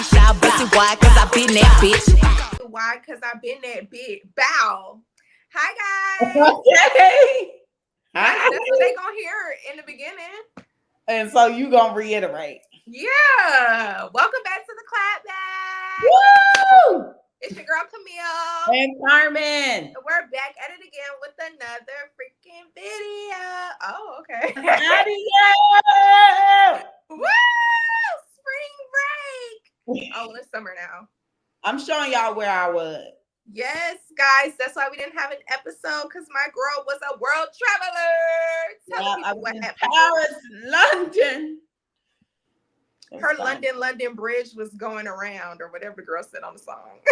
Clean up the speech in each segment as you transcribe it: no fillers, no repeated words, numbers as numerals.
bitch. Y'all pussy why? Cause I been that bitch. Why? Cause I been that bitch. Bow. Hi guys. Okay. Hi. That's what they gonna hear in the beginning. And so you gonna reiterate. Yeah. Welcome back to the Clapback. Woo! It's your girl Camille. And Carmen. We're back at it again with another freaking video. Oh, okay. Adios! Woo! Spring break. Oh, it's summer now. I'm showing y'all where I was. Yes, guys. That's why we didn't have an episode, because my girl was a world traveler. I was in Paris, London. Her London Bridge was going around, or whatever the girl said on the song.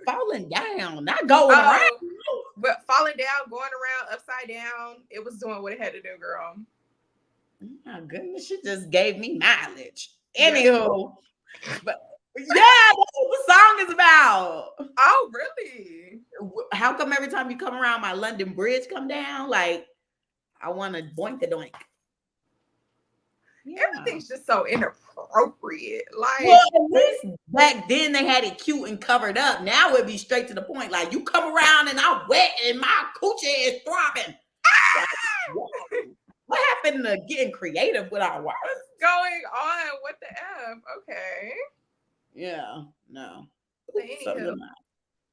Falling down, not going around. But falling down, going around, upside down. It was doing what it had to do, girl. Oh my goodness, she just gave me mileage. Anywho, but yeah, that's what the song is about. Oh, really? How come every time you come around my London Bridge come down? Like, I want to boink a doink. Yeah. Everything's just so inappropriate. Like, well, at least back then they had it cute and covered up. Now it'd be straight to the point. Like, you come around and I'm wet and my coochie is throbbing. Like, what happened to getting creative with our words? What's going on? What the F? Okay. Yeah, no.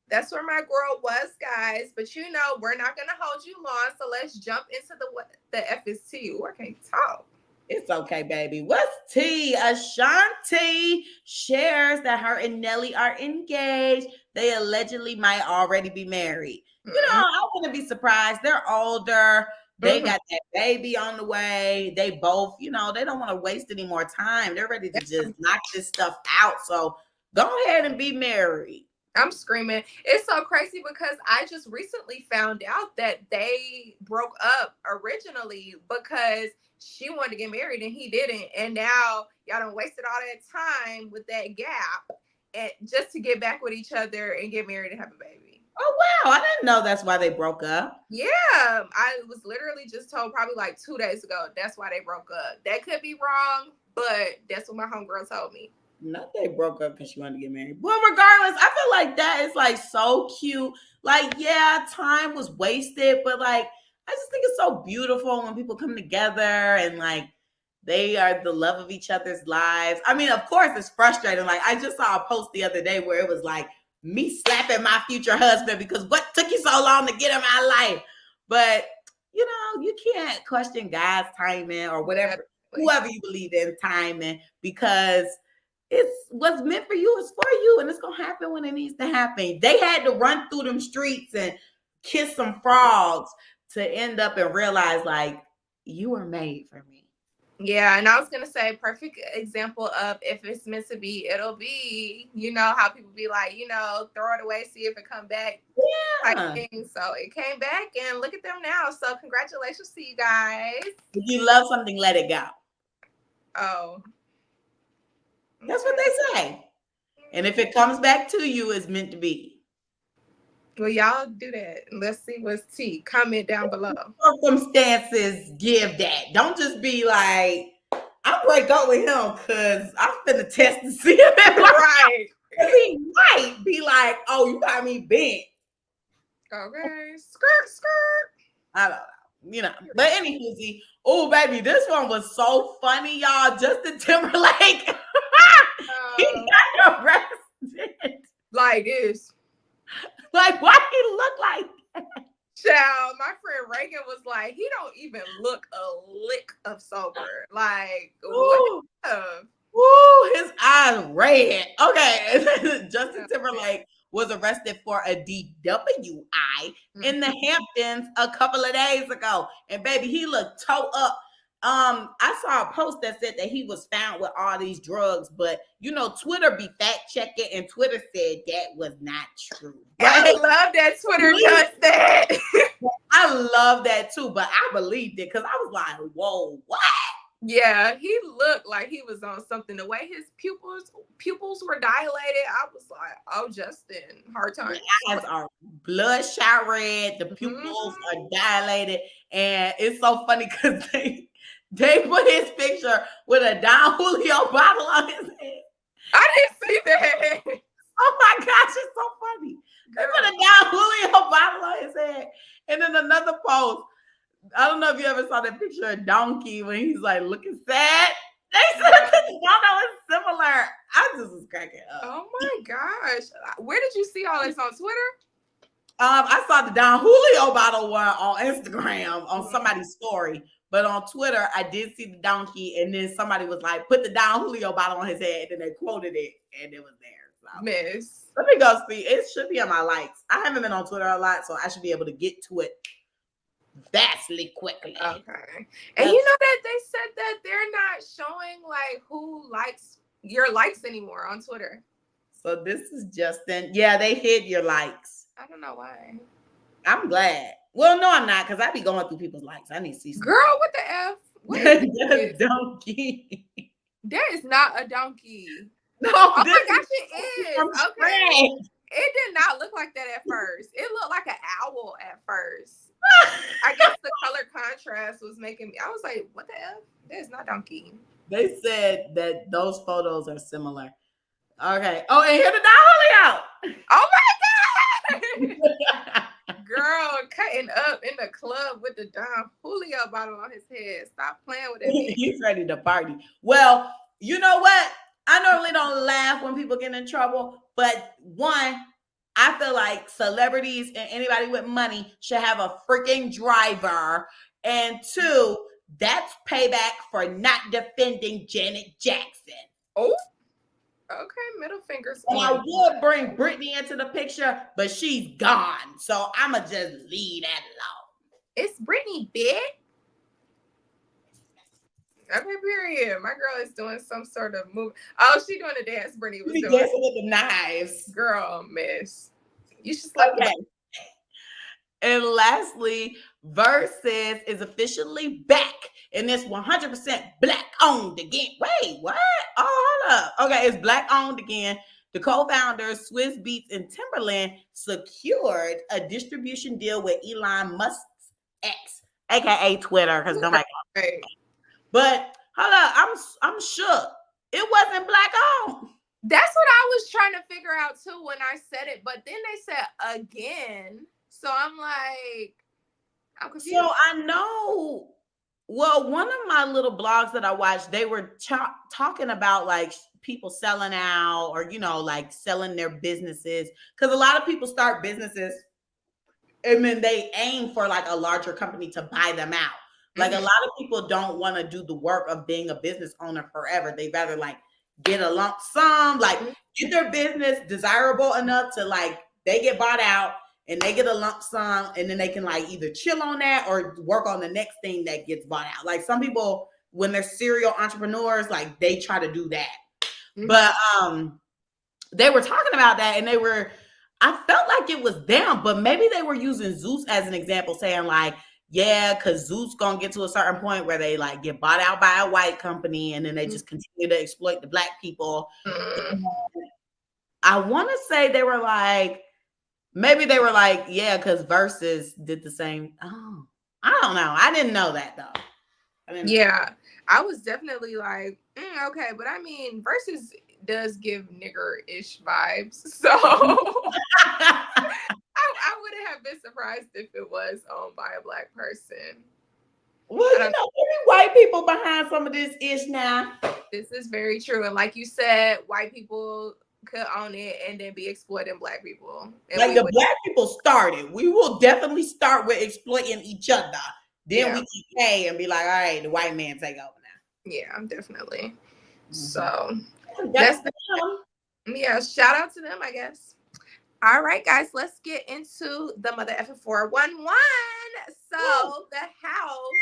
That's where my girl was, guys. But you know, we're not gonna hold you long. So let's jump into the F is T. Ooh, I can't talk. It's okay, baby. What's tea? Ashanti shares that her and Nelly are engaged. They allegedly might already be married. Mm-hmm. You know, I wouldn't be surprised. They're older. They got that baby on the way. They both, you know, they don't want to waste any more time. They're ready to just knock this stuff out. So go ahead and be married. I'm screaming. It's so crazy because I just recently found out that they broke up originally because she wanted to get married and he didn't. And now y'all done wasted all that time with that gap and just to get back with each other and get married and have a baby. Oh, wow. I didn't know that's why they broke up. Yeah. I was literally just told probably like 2 days ago that's why they broke up. That could be wrong, but that's what my homegirl told me. Not they broke up because she wanted to get married. Well, regardless, I feel like that is like so cute. Like, yeah, time was wasted, but like, I just think it's so beautiful when people come together and like they are the love of each other's lives. I mean, of course, it's frustrating. Like, I just saw a post the other day where it was like me slapping my future husband because what took you so long to get in my life? But, you know, you can't question God's timing or whatever, whoever you believe in timing, because it's what's meant for you is for you, and it's gonna happen when it needs to happen. They had to run through them streets and kiss some frogs to end up and realize, like, you were made for me. Yeah, and I was gonna say, perfect example of if it's meant to be, it'll be. You know how people be like, you know, throw it away, see if it come back. Yeah. So it came back, and look at them now. So congratulations to you guys. If you love something, let it go. Oh. That's what they say. And if it comes back to you, it's meant to be. Well, y'all do that. Let's see what's T. Comment down below. Circumstances give that. Don't just be like, I'll break up with him because I'm finna test to see if it right. He might be like, oh, you got me bent. Okay. Skirt. I don't know. You know, but anyway, oh baby, this one was so funny, y'all. Justin Timberlake, he got arrested. Like this. Like, why he look like that? Child, my friend Reagan was like, he don't even look a lick of sober. Like, ooh, what? Ooh, his eyes red. Okay, Justin Timberlake was arrested for a DWI in the Hamptons a couple of days ago. And baby, he looked toe up. I saw a post that said that he was found with all these drugs, but you know, Twitter be fact checking, and Twitter said that was not true. Right? I love that Twitter does that. I love that too, but I believed it because I was like, whoa, what? Yeah, he looked like he was on something. The way his pupils were dilated, I was like, "Oh, Justin, hard time." The eyes are bloodshot red. The pupils are dilated, and it's so funny because they put his picture with a Don Julio bottle on his head. I know if you ever saw that picture of Donkey when he's like looking sad. They said this photo is similar. I just was cracking up. Oh my gosh. Where did you see all this on Twitter? I saw the Don Julio bottle one on Instagram on somebody's story, but on Twitter I did see the donkey, and then somebody was like, "Put the Don Julio bottle on his head," and they quoted it, and it was there. So. Miss. Let me go see. It should be on my likes. I haven't been on Twitter a lot, so I should be able to get to it vastly quickly. Okay. And you know that they said that they're not showing like who likes your likes anymore on Twitter. So this is Justin. Yeah, they hid your likes. I don't know why. I'm glad. Well, no, I'm not, because I be going through people's likes. I need to see some. Girl, what the F? What is donkey. There is not a donkey. No, oh my gosh, it is. Okay. Friend. It did not look like that at first. It looked like an owl at first. I guess the color contrast was making me. I was like, what the F? There's not donkey. They said that those photos are similar. Okay. Oh, and here the Don Julio. Oh my God. Girl, cutting up in the club with the Don Julio bottle on his head. Stop playing with it. He's ready to party. Well, you know what? I normally don't laugh when people get in trouble, but one, I feel like celebrities and anybody with money should have a freaking driver. And two, that's payback for not defending Janet Jackson. Oh, okay, middle fingers. And I would bring Britney into the picture, but she's gone. So I'ma just leave that alone. Is Britney big? Okay, period. My girl is doing some sort of move. Oh, she doing a dance. Brittany was doing dancing with the knives. Girl, miss. You should slap okay. And lastly, Versus is officially back, and it's 100% black owned again. Wait, what? Oh, hold up. Okay, it's black owned again. The co-founders, Swiss Beats and Timberlake, secured a distribution deal with Elon Musk's X, aka Twitter, because nobody. Right. But hold up, I'm shook. It wasn't black owned. That's what I was trying to figure out too when I said it, but then they said again. So I'm like, I'm confused. So I know. Well, one of my little blogs that I watched, they were talking about like people selling out, or like selling their businesses, because a lot of people start businesses and then they aim for like a larger company to buy them out. Like a lot of people don't want to do the work of being a business owner forever. They rather like get a lump sum, like get their business desirable enough to like they get bought out and they get a lump sum, and then they can like either chill on that or work on the next thing that gets bought out. Like some people, when they're serial entrepreneurs, like they try to do that. But they were talking about that, and I felt like it was them, but maybe they were using Zeus as an example, saying like, yeah, because Zeus gonna get to a certain point where they like get bought out by a white company, and then they just continue to exploit the black people. I want to say they were like, yeah, because Versus did the same. Oh, I don't know. I didn't know that though. Yeah, I was definitely like, okay, but I mean, Versus does give nigger-ish vibes, so I wouldn't have been surprised if it was owned by a black person. Well, there be white people behind some of this ish now. This is very true. And like you said, white people could own it and then be exploiting black people. And like the black people started. We will definitely start with exploiting each other. Then we can pay and be like, all right, the white man take over now. Yeah, definitely. So that's shout out to them, I guess. All right, guys, let's get into the mother effing 411. So the House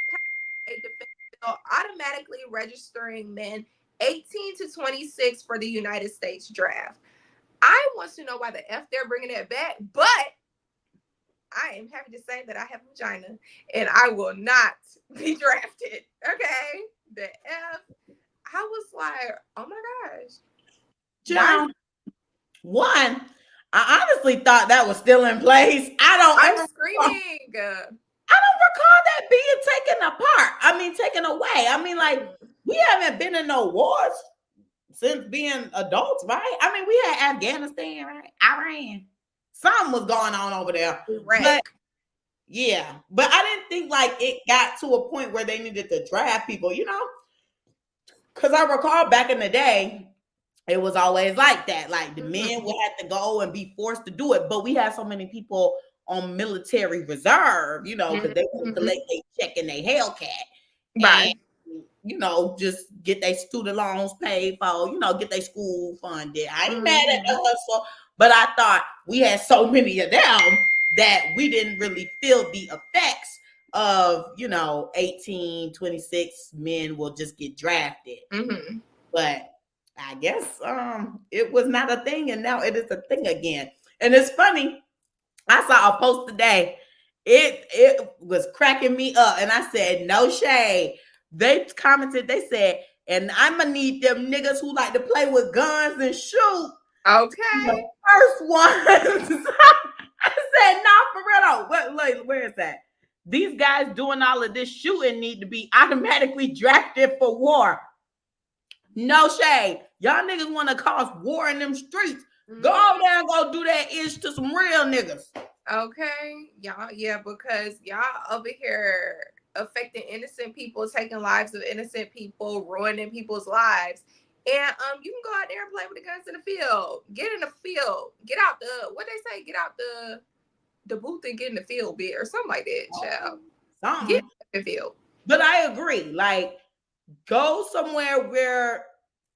passed a defense bill automatically registering men 18 to 26 for the United States draft. I want to know why the F they're bringing it back, but I am happy to say that I have a vagina and I will not be drafted. Okay, the F. I was like, oh my gosh. John, one, I honestly thought that was still in place. I'm screaming. I don't recall that being taken away. I mean, like, we haven't been in no wars since being adults, right? I mean, we had Afghanistan, right? Iran. Something was going on over there. Right. Yeah, but I didn't think like it got to a point where they needed to draft people, because I recall back in the day, it was always like that. Like the men would have to go and be forced to do it, but we had so many people on military reserve, because they want to collect their check and their Hellcat, and Right. just get their student loans paid for, get their school funded. I ain't mad at the hustle, but I thought we had so many of them that we didn't really feel the effects of 18, 26 men will just get drafted. But I guess it was not a thing, and now it is a thing again. And it's funny, I saw a post today. It was cracking me up, and I said, no shade. They commented, they said, and I'm gonna need them niggas who like to play with guns and shoot. Okay. The first ones. I said, nah, for real though. Where is that? These guys doing all of this shooting need to be automatically drafted for war. No shade. Y'all niggas want to cause war in them streets. Go over there and go do that ish to some real niggas. Okay. Y'all, yeah, because y'all over here affecting innocent people, taking lives of innocent people, ruining people's lives. And you can go out there and play with the guns in the field. Get in the field. Get out what they say, get out the booth and get in the field bit or something like that, child. Get in the field. But I agree. Like, go somewhere where,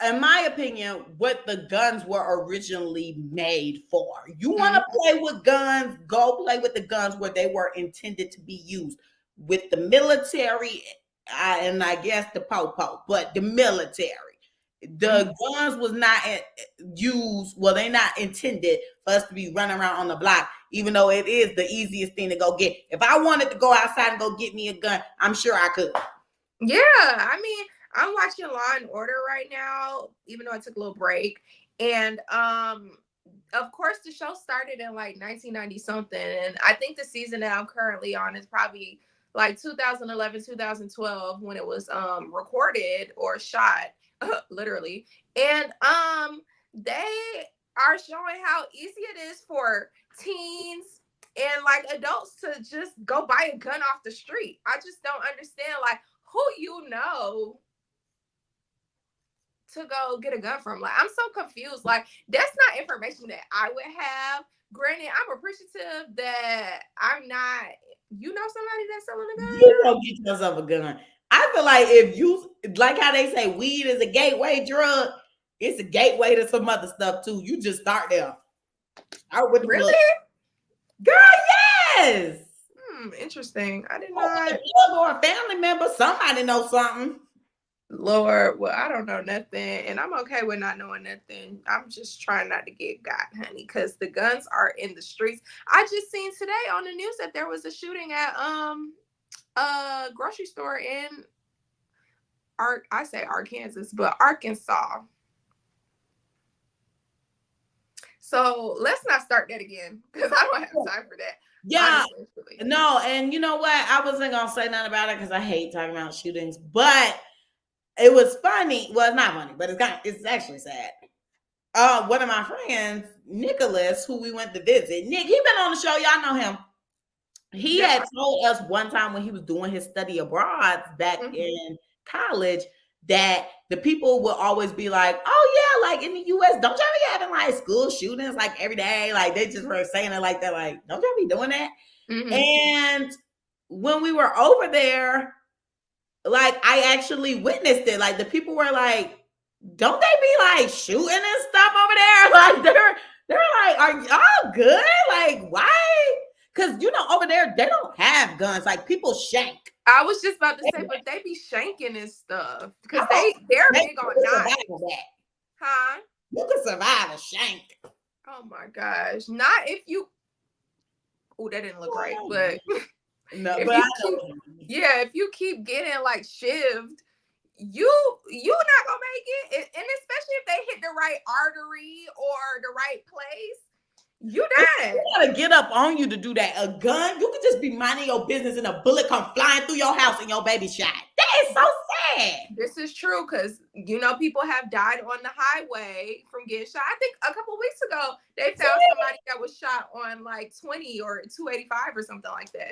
in my opinion, what the guns were originally made for. You want to play with guns, go play with the guns where they were intended to be used. With the military, and I guess the po-po, but the military. The guns was not used, well, they're not intended for us to be running around on the block, even though it is the easiest thing to go get. If I wanted to go outside and go get me a gun, I'm sure I could. Yeah, I mean, I'm watching Law and Order right now, even though I took a little break. And of course, the show started in like 1990 something. And I think the season that I'm currently on is probably like 2011, 2012 when it was recorded or shot. Literally. And they are showing how easy it is for teens and like adults to just go buy a gun off the street. I just don't understand like who to go get a gun from. Like, I'm so confused. Like, that's not information that I would have. Granted, I'm appreciative that I'm not, somebody that's selling a gun. You don't get yourself a gun. I feel like if you, like how they say weed is a gateway drug, it's a gateway to some other stuff too. You just start there. Really? Girl, yes. Interesting. I didn't know. A plug or a family member, somebody knows something. Lord, well, I don't know nothing, and I'm okay with not knowing nothing. I'm just trying not to get got, honey, because the guns are in the streets. I just seen today on the news that there was a shooting at a grocery store in Arkansas, but Arkansas. So let's not start that again because I don't have time for that. Yeah, no, and you know what? I wasn't gonna say nothing about it because I hate talking about shootings, but it was funny. Well, it's not funny, but it's actually sad. One of my friends, Nicholas, who we went to visit, Nick, he been on the show. Y'all know him. He had told us one time when he was doing his study abroad back in college that the people will always be like, oh yeah, like in the US, don't y'all be having like school shootings like every day? Like they just were saying it like that, like, don't y'all be doing that? And when we were over there, like I actually witnessed it. Like the people were like, don't they be like shooting and stuff over there? Like they're like, are y'all good? Like why? Because over there they don't have guns. Like people shank. I was just about to say, but they be shanking and stuff because they're big on knives. Huh? You can survive a shank. Oh my gosh! Not if you. Oh, that didn't look right, but. No, if you keep getting like shivved, you not gonna make it, and especially if they hit the right artery or the right place, you die. You gotta get up on you to do that. A gun, you could just be minding your business and a bullet come flying through your house and your baby shot. That is so bad. This is true because, people have died on the highway from getting shot. I think a couple weeks ago, they found somebody that was shot on like 20 or 285 or something like that.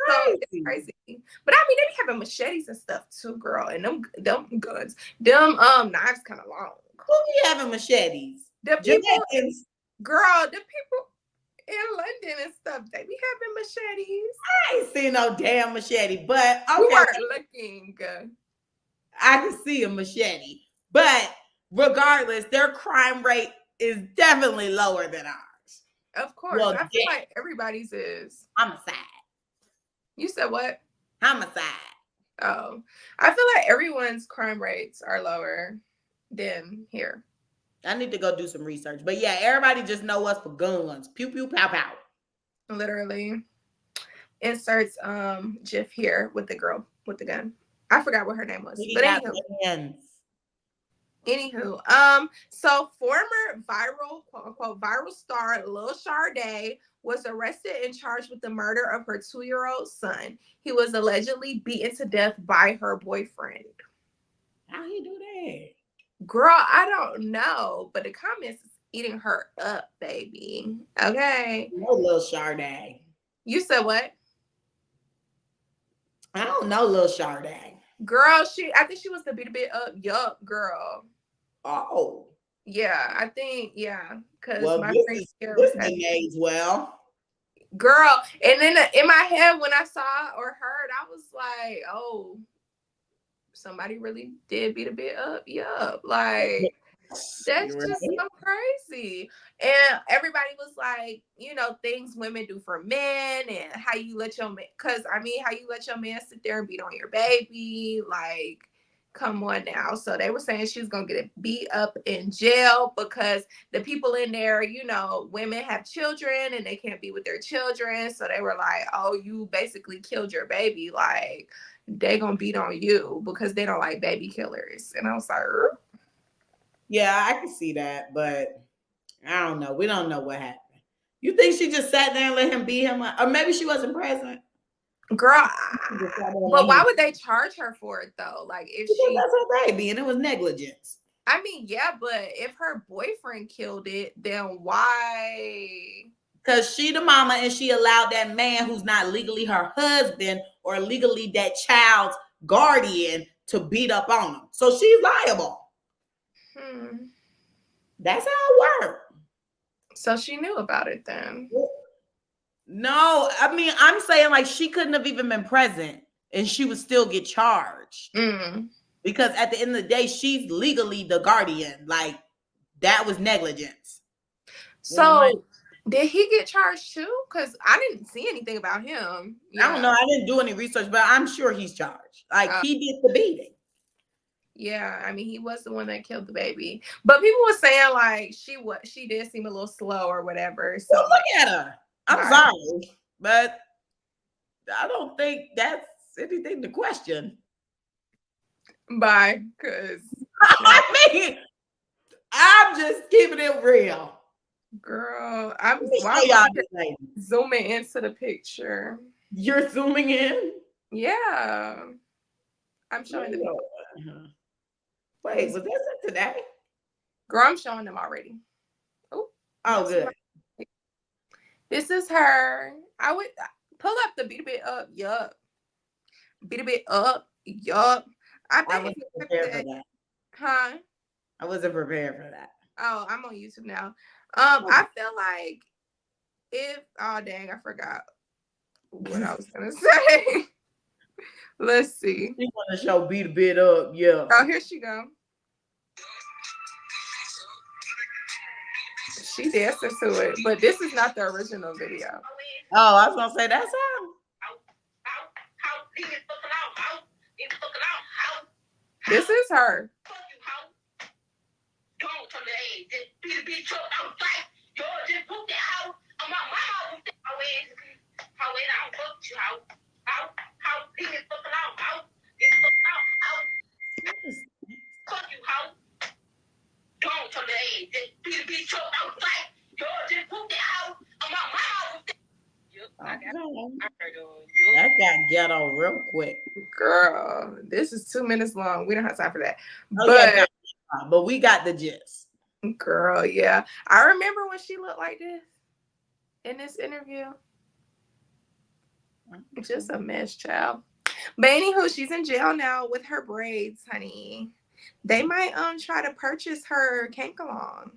So it's crazy. But I mean, they be having machetes and stuff too, girl. And them guns, them knives kind of long. Who be having machetes? The people, girl, the people in London and stuff, they be having machetes. I ain't seen no damn machete, but okay. We weren't looking. I can see a machete, but regardless, their crime rate is definitely lower than ours. Of course. Well, I feel like everybody's is. Homicide. You said what? Homicide. Oh, I feel like everyone's crime rates are lower than here. I need to go do some research. But yeah, everybody just know us for guns. Pew, pew, pow, pow. Literally. Inserts GIF here with the girl with the gun. I forgot what her name was. But anywho, so former viral, quote unquote, viral star Lil Sade was arrested and charged with the murder of her 2-year-old son. He was allegedly beaten to death by her boyfriend. How he do that? Girl, I don't know, but the comments is eating her up, baby. Okay. No Lil Sade. You said what? I don't know Lil Sade. Girl, I think she was the beat a bit up. Yup, girl. Oh. Yeah, I think, yeah. Because my friend this age well. Girl, and then in my head when I saw or heard, I was like, oh, somebody really did beat a bit up. Yup. Like, that's just so crazy. And everybody was like, things women do for men and how you let your man, how you let your man sit there and beat on your baby. Like, come on now. So they were saying she was going to get beat up in jail because the people in there, women have children and they can't be with their children. So they were like, oh, you basically killed your baby. Like, they going to beat on you because they don't like baby killers. And I was like, yeah, I can see that, but I don't know. We don't know what happened. You think she just sat there and let him beat him up? Or maybe she wasn't present. Girl, but why would they charge her for it though? Like if that's her baby and it was negligence. I mean, yeah, but if her boyfriend killed it, then why? Because she the mama and she allowed that man who's not legally her husband or legally that child's guardian to beat up on him. So she's liable. That's how it worked. So she knew about it then. No, I mean, I'm saying like she couldn't have even been present and she would still get charged. Because at the end of the day, she's legally the guardian. Like that was negligence. So did he get charged too? Because I didn't see anything about him. I don't know. I didn't do any research, but I'm sure he's charged. Like he did the beating. Yeah, I mean, he was the one that killed the baby. But people were saying like she did seem a little slow or whatever. So well, look at her. I'm sorry, but I don't think that's anything to question. Bye, because I mean, I'm just keeping it real. Girl, I'm zooming into the picture. You're zooming in? Yeah. I'm showing them. Wait, was this today? Girl, I'm showing them already. Oh, good. This is her. I would pull up the beat a bit up. Yup. Beat a bit up. Yup. I wasn't prepared for that. Huh? I wasn't prepared for that. Oh, I'm on YouTube now. I feel like dang, I forgot what I was gonna say. Let's see. She want to show beat a bit up, yeah. Oh, here she go. She dancing to it, but this is not the original video. Oh, I was gonna say that's how. This is her. That got ghetto real quick. Girl, this is 2 minutes long. We don't have time for that. Oh, But yeah, but we got the gist. girl, yeah. I remember when she looked like this in this interview. Just a mess, child. But anywho, she's in jail now with her braids, honey. They might try to purchase her Kankalon.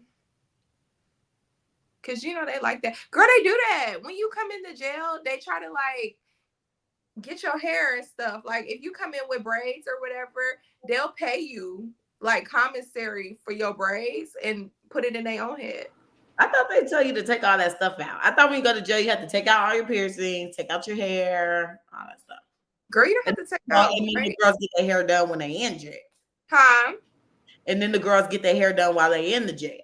Cause you know they like that. Girl, they do that. When you come into jail, they try to like get your hair and stuff. Like if you come in with braids or whatever, they'll pay you like commissary for your braids and put it in their own head. I thought they tell you to take all that stuff out. I thought when you go to jail, you have to take out all your piercings, take out your hair, all that stuff. Girl, you don't have to take out. And then the girls get their hair done when they in jail. Huh? And then the girls get their hair done while they in the jail.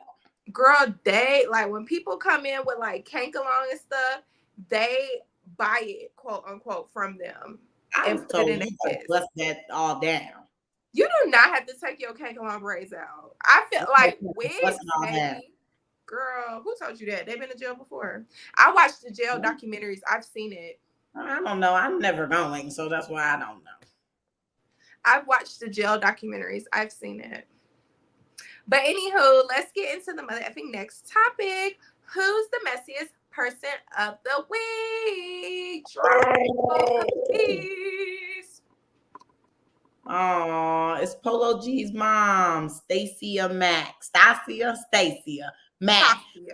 Girl, they like when people come in with like Kankalon and stuff, they buy it, quote unquote, from them. I was told you to bust that all down. You do not have to take your Kankalon braids out. I feel like wigs, maybe. Girl, who told you that? They've been in jail before. I watched the jail documentaries. I've seen it. I don't know. I'm never going, so that's why I don't know. I've watched the jail documentaries. I've seen it. But anywho, let's get into the motherfucking next topic. Who's the messiest person of the week? Oh, it's Polo G's mom, Stacia Mack,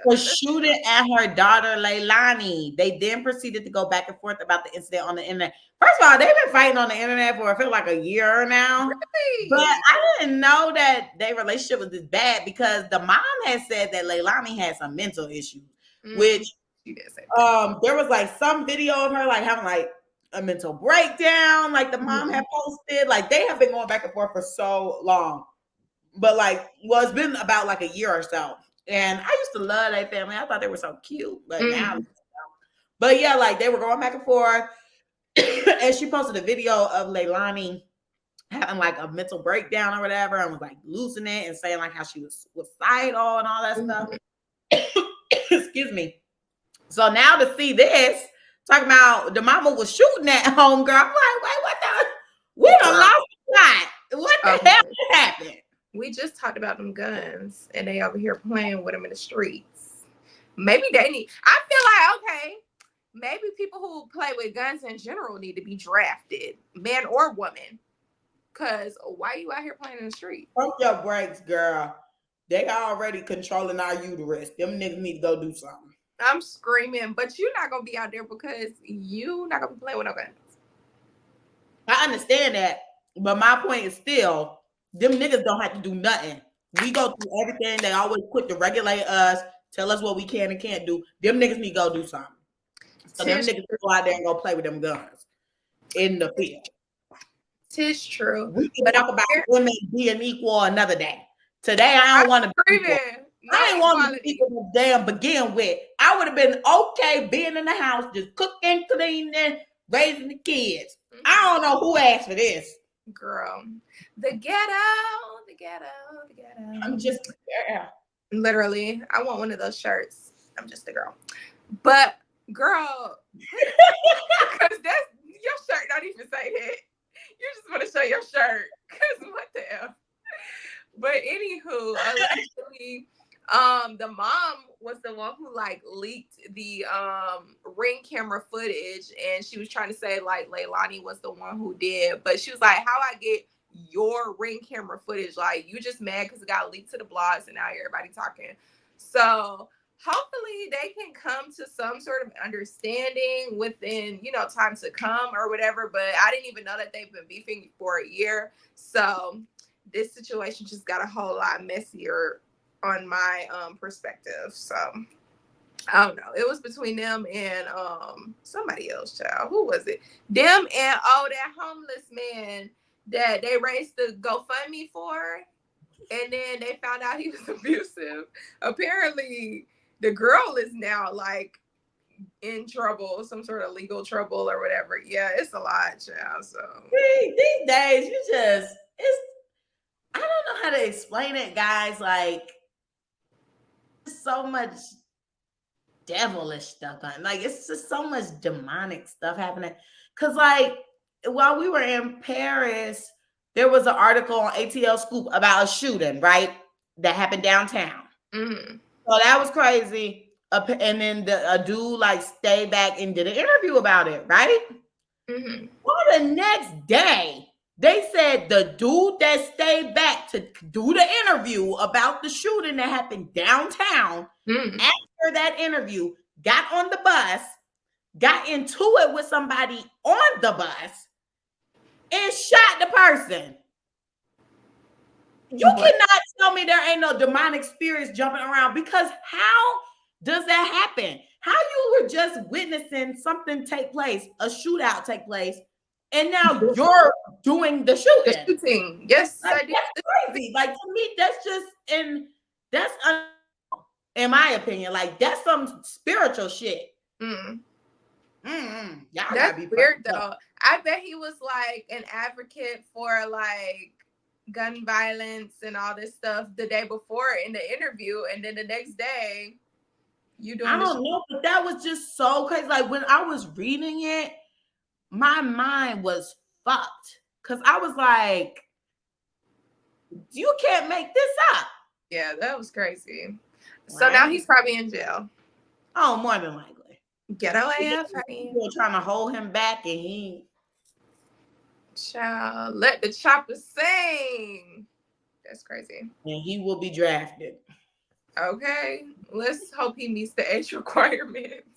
was shooting at her daughter Leilani. They then proceeded to go back and forth about the incident on the internet. First of all, they've been fighting on the internet for I feel like a year now. Really? But I didn't know that their relationship was this bad because the mom had said that Leilani had some mental issues, which there was like some video of her like having like a mental breakdown, like the mom had posted. Like they have been going back and forth for so long. But like, well, it's been about like a year or so. And I used to love that family. I thought they were so cute. But now, but yeah, like they were going back and forth. And she posted a video of Leilani having like a mental breakdown or whatever, and was like losing it and saying like how she was suicidal and all that stuff. Excuse me. So now to see this, talking about the mama was shooting at homegirl, I'm like, wait, what the? We done lost the plot. What the hell happened? We just talked about them guns, and they over here playing with them in the streets. Maybe they need. I feel like okay. Maybe people who play with guns in general need to be drafted, man or woman. Cause why you out here playing in the street? Pump your brakes, girl. They already controlling our uterus. Them niggas need to go do something. I'm screaming, but you're not gonna be out there because you not gonna be playing with no guns. I understand that, but my point is still, them niggas don't have to do nothing. We go through everything. They always quick to regulate us, tell us what we can and can't do. Them niggas need to go do something. So them niggas go out there and go play with them guns in the field. Tis true. We can talk about women being equal another day. Today, I don't want to be equal. I didn't want to be equal to damn begin with. I would have been okay being in the house, just cooking, cleaning, raising the kids. I don't know who asked for this. Girl, the ghetto. I'm just literally. I want one of those shirts. I'm just a girl. But girl, because that's your shirt. Don't even say that. You just want to show your shirt. Because what the F? But anywho, allegedly, the mom was the one who like leaked the ring camera footage, and she was trying to say like Leilani was the one who did, but she was like, how I get your ring camera footage? Like you just mad because it got leaked to the blogs and now everybody talking. So hopefully they can come to some sort of understanding within, time to come or whatever. But I didn't even know that they've been beefing for a year. So this situation just got a whole lot messier on my perspective. So I don't know. It was between them and somebody else, child. Who was it? Them and that homeless man that they raised the GoFundMe for. And then they found out he was abusive. Apparently, the girl is now like in trouble, some sort of legal trouble or whatever. Yeah, it's a lot, child. So these days, I don't know how to explain it, guys. Like, so much devilish stuff on. Like, it's just so much demonic stuff happening. Cause like while we were in Paris, there was an article on ATL Scoop about a shooting, right? That happened downtown. Mm-hmm. So that was crazy. And then a dude like stayed back and did an interview about it, right? Mm-hmm. On the next day, they said the dude that stayed back to do the interview about the shooting that happened downtown, after that interview, got on the bus, got into it with somebody on the bus, and shot the person. You cannot tell me there ain't no demonic spirits jumping around, because how does that happen? How you were just witnessing something take place, a shootout take place, and now you're doing the shooting. The shooting. Yes, like, I did. That's crazy. Like, to me, that's just in my opinion, like, that's some spiritual shit. Mm. Y'all That's gotta be weird though. I bet he was like an advocate for like gun violence and all this stuff the day before in the interview, and then the next day you doing. I don't know, but that was just so crazy. Like, when I was reading it, my mind was fucked, because I was like, you can't make this up. Yeah, that was crazy. So now he's probably in jail. Oh, more than likely. Ghetto AF. People trying to hold him back, and he. Child, let the chopper sing. That's crazy. And he will be drafted. Okay, let's hope he meets the age requirements.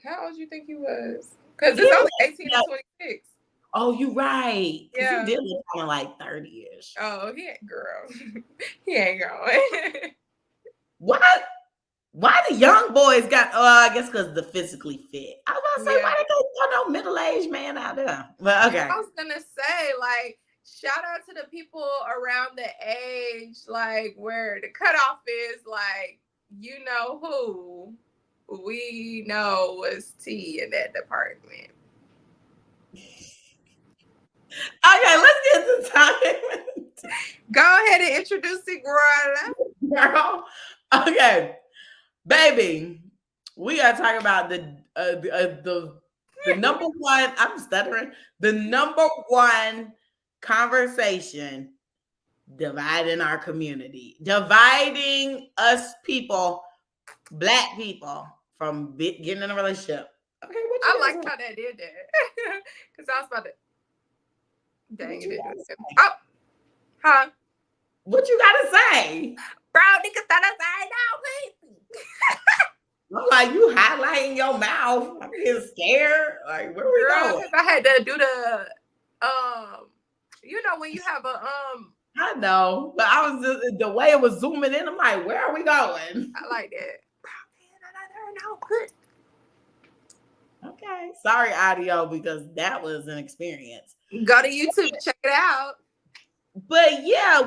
How old do you think he was? Because it's only 18 to 26. Oh, you right. Yeah. He did look kind of like 30-ish. Oh, he ain't, girl. He ain't going. Why the young boys got, I guess because the physically fit. I was about to say, why they don't no middle-aged man out there? But okay. I was going to say, like, shout out to the people around the age, like, where the cutoff is, like, you know who we know was T in that department. Okay, let's get to time. Go ahead and introduce the girl. Okay, baby, we gotta talk about the number one. I'm stuttering. The number one conversation dividing our community, dividing us people, Black people, from getting in a relationship. Okay, I liked how that did that, because I was about to. Dang it! Oh, huh? What you gotta say, bro? Niggas thought I no, please. I'm like, you highlighting your mouth. I'm getting scared. Like, where we going? I had to do the you know, when you have a I know, but I was just, the way it was zooming in. I'm like, where are we going? I like that. Okay, sorry, audio, because that was an experience. Go to YouTube, check it out. But yeah,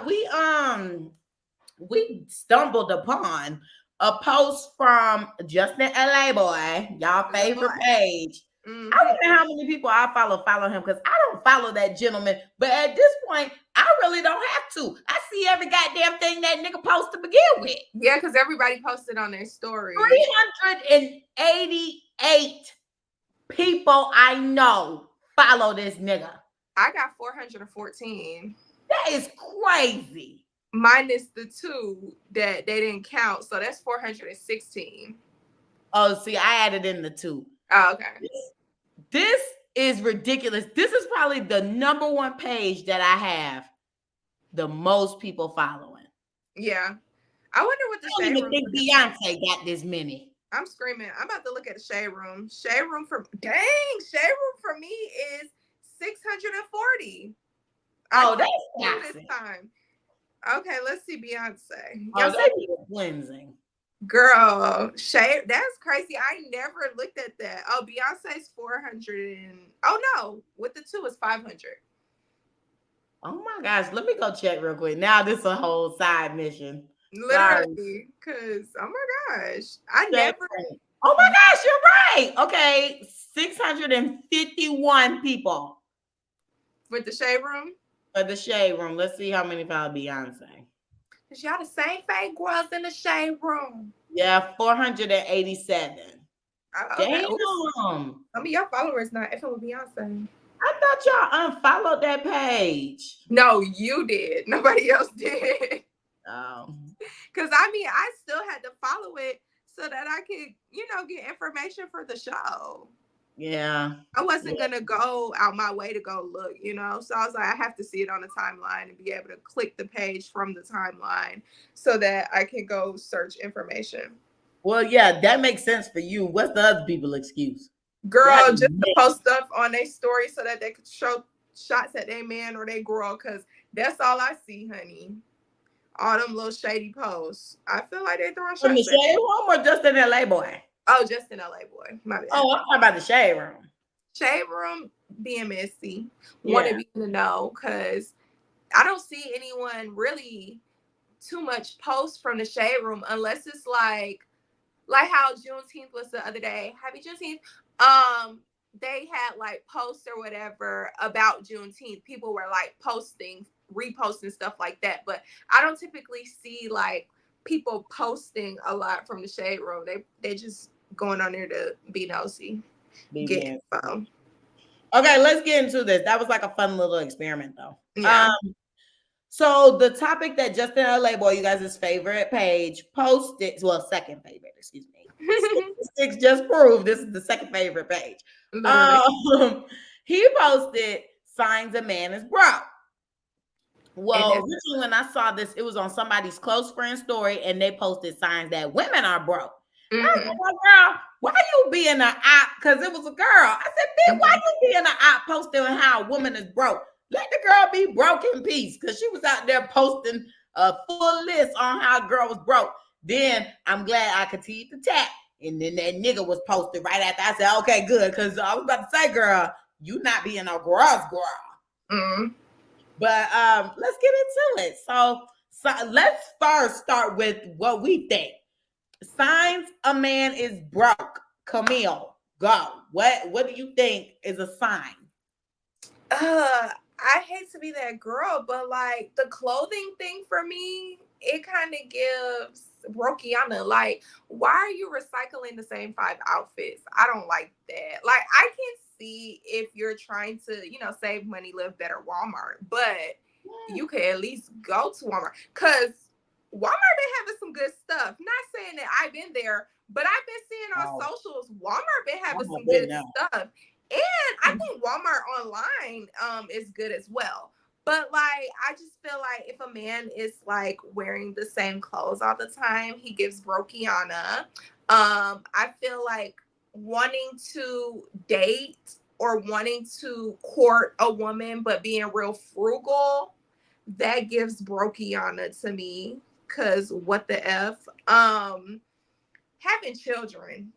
we stumbled upon a post from Justin LA Boy, y'all favorite page. Mm-hmm. I don't know how many people I follow him, because I don't follow that gentleman. But at this point, I really don't have to. I see every goddamn thing that nigga posts to begin with. Yeah, because everybody posted on their story. 388 people I know follow this nigga. I got 414. That is crazy. Minus the 2 that they didn't count. So that's 416. Oh, see, I added in the 2. Oh, okay. This is ridiculous. This is probably the number one page that I have the most people following. Yeah. I wonder what the I don't even think Beyonce got this many. I'm screaming. I'm about to look at the Shade Room. Shade Room for Shade Room for me is 640. Oh, that's toxic. This time. Okay, let's see Beyonce. Oh, that is cleansing. Girl, Shade, that's crazy. I never looked at that. Oh, Beyonce's 400 and no, with the 2 is 500. Oh my gosh, let me go check real quick. Now this is a whole side mission. Literally, because oh my gosh, I never. Oh my gosh, you're right. Okay, 651 people with the Shade Room. For the Shade Room, let's see how many follow Beyonce. Cause y'all the same fake girls in the Shade Room. Yeah, 487. Okay. Damn. Some of your followers not effing with Beyonce. I thought y'all unfollowed that page. No, you did. Nobody else did. Oh. Because I still had to follow it so that I could, get information for the show. Yeah. I wasn't gonna go out my way to go look, So I was like, I have to see it on the timeline and be able to click the page from the timeline so that I can go search information. Well, yeah, that makes sense for you. What's the other people's excuse? Girl, just to post stuff on their story so that they could show shots at their man or their girl, because that's all I see, honey. All them little shady posts. I feel like they're throwing shots from the shade room or just in LA boy? Oh, just in LA boy. My bad. Oh, I'm talking about the shade room. Shade room being messy. Want to be in the know, because I don't see anyone really too much post from the shade room unless it's like how Juneteenth was the other day. Happy Juneteenth. They had like posts or whatever about Juneteenth. People were like reposting stuff like that. But I don't typically see like people posting a lot from the shade room. They just going on there to be nosy. Get info. Okay, let's get into this. That was like a fun little experiment though. Yeah. So the topic that Justin LA Boy, you guys' favorite page, posted, well, second favorite, excuse me. Statistics just proved this is the second favorite page. He posted signs a man is broke. Well, originally when I saw this, it was on somebody's close friend story, and they posted signs that women are broke. I was like, girl, why you being an op? Because it was a girl. I said, bitch, why you being an op posting how a woman is broke? Let the girl be broke in peace, because she was out there posting a full list on how a girl was broke. Then I'm glad I continued to tap. And then that nigga was posted right after. I said, okay, good. Because I was about to say, girl, you not being a gross girl. Mm-hmm. But let's get into it. So let's first start with what we think. Signs a man is broke. Camille, go. What do you think is a sign? I hate to be that girl, but like the clothing thing for me, it kind of gives Brokiana. Like, why are you recycling the same 5 outfits? I don't like that. Like, I can see if you're trying to, save money, live better, Walmart, but you could at least go to Walmart, because Walmart been having some good stuff. Not saying that I've been there, but I've been seeing on socials, Walmart been having some good stuff. And I think Walmart online is good as well. But like, I just feel like if a man is like wearing the same clothes all the time, he gives Brokiana. I feel like wanting to date or wanting to court a woman but being real frugal, that gives Brokiana to me. Cause what the F? Having children,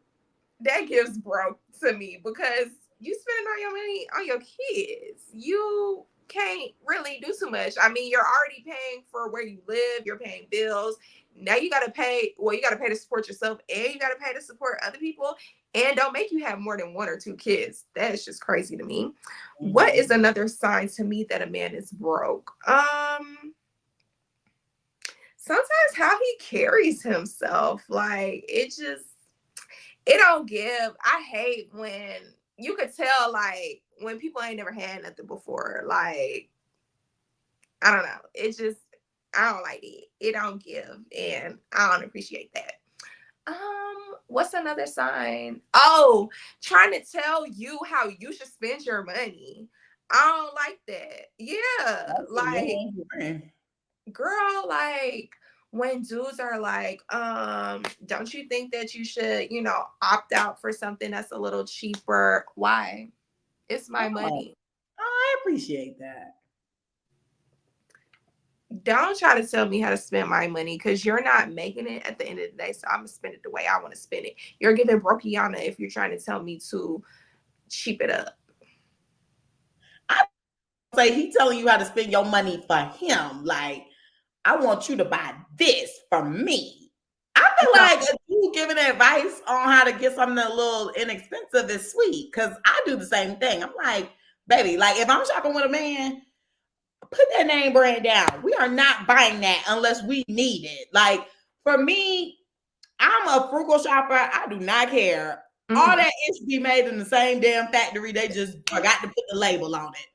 that gives broke to me, because you spending all your money on your kids. You can't really do too much. I mean, you're already paying for where you live. You're paying bills. Now you got to pay. Well, you got to pay to support yourself, and you got to pay to support other people. And don't make you have more than 1 or 2 kids. That is just crazy to me. Mm-hmm. What is another sign to me that a man is broke? Sometimes how he carries himself. Like, it don't give. I hate when you could tell, like, when people ain't never had nothing before. Like, I don't know. It just, I don't like it. It don't give, and I don't appreciate that. What's another sign? Oh, trying to tell you how you should spend your money. I don't like that. Yeah, like, girl, like, when dudes are like, don't you think that you should, opt out for something that's a little cheaper? Why? It's my money. I appreciate that. Don't try to tell me how to spend my money, because you're not making it at the end of the day. So I'm going to spend it the way I want to spend it. You're giving Brokiana if you're trying to tell me to cheap it up. I say he telling you how to spend your money for him. Like, I want you to buy this for me. I feel like if you giving advice on how to get something a little inexpensive is sweet, because I do the same thing. I'm like, baby, like, if I'm shopping with a man, put that name brand down. We are not buying that unless we need it. Like, for me, I'm a frugal shopper. I do not care All that is to be made in the same damn factory. They just forgot to put the label on it.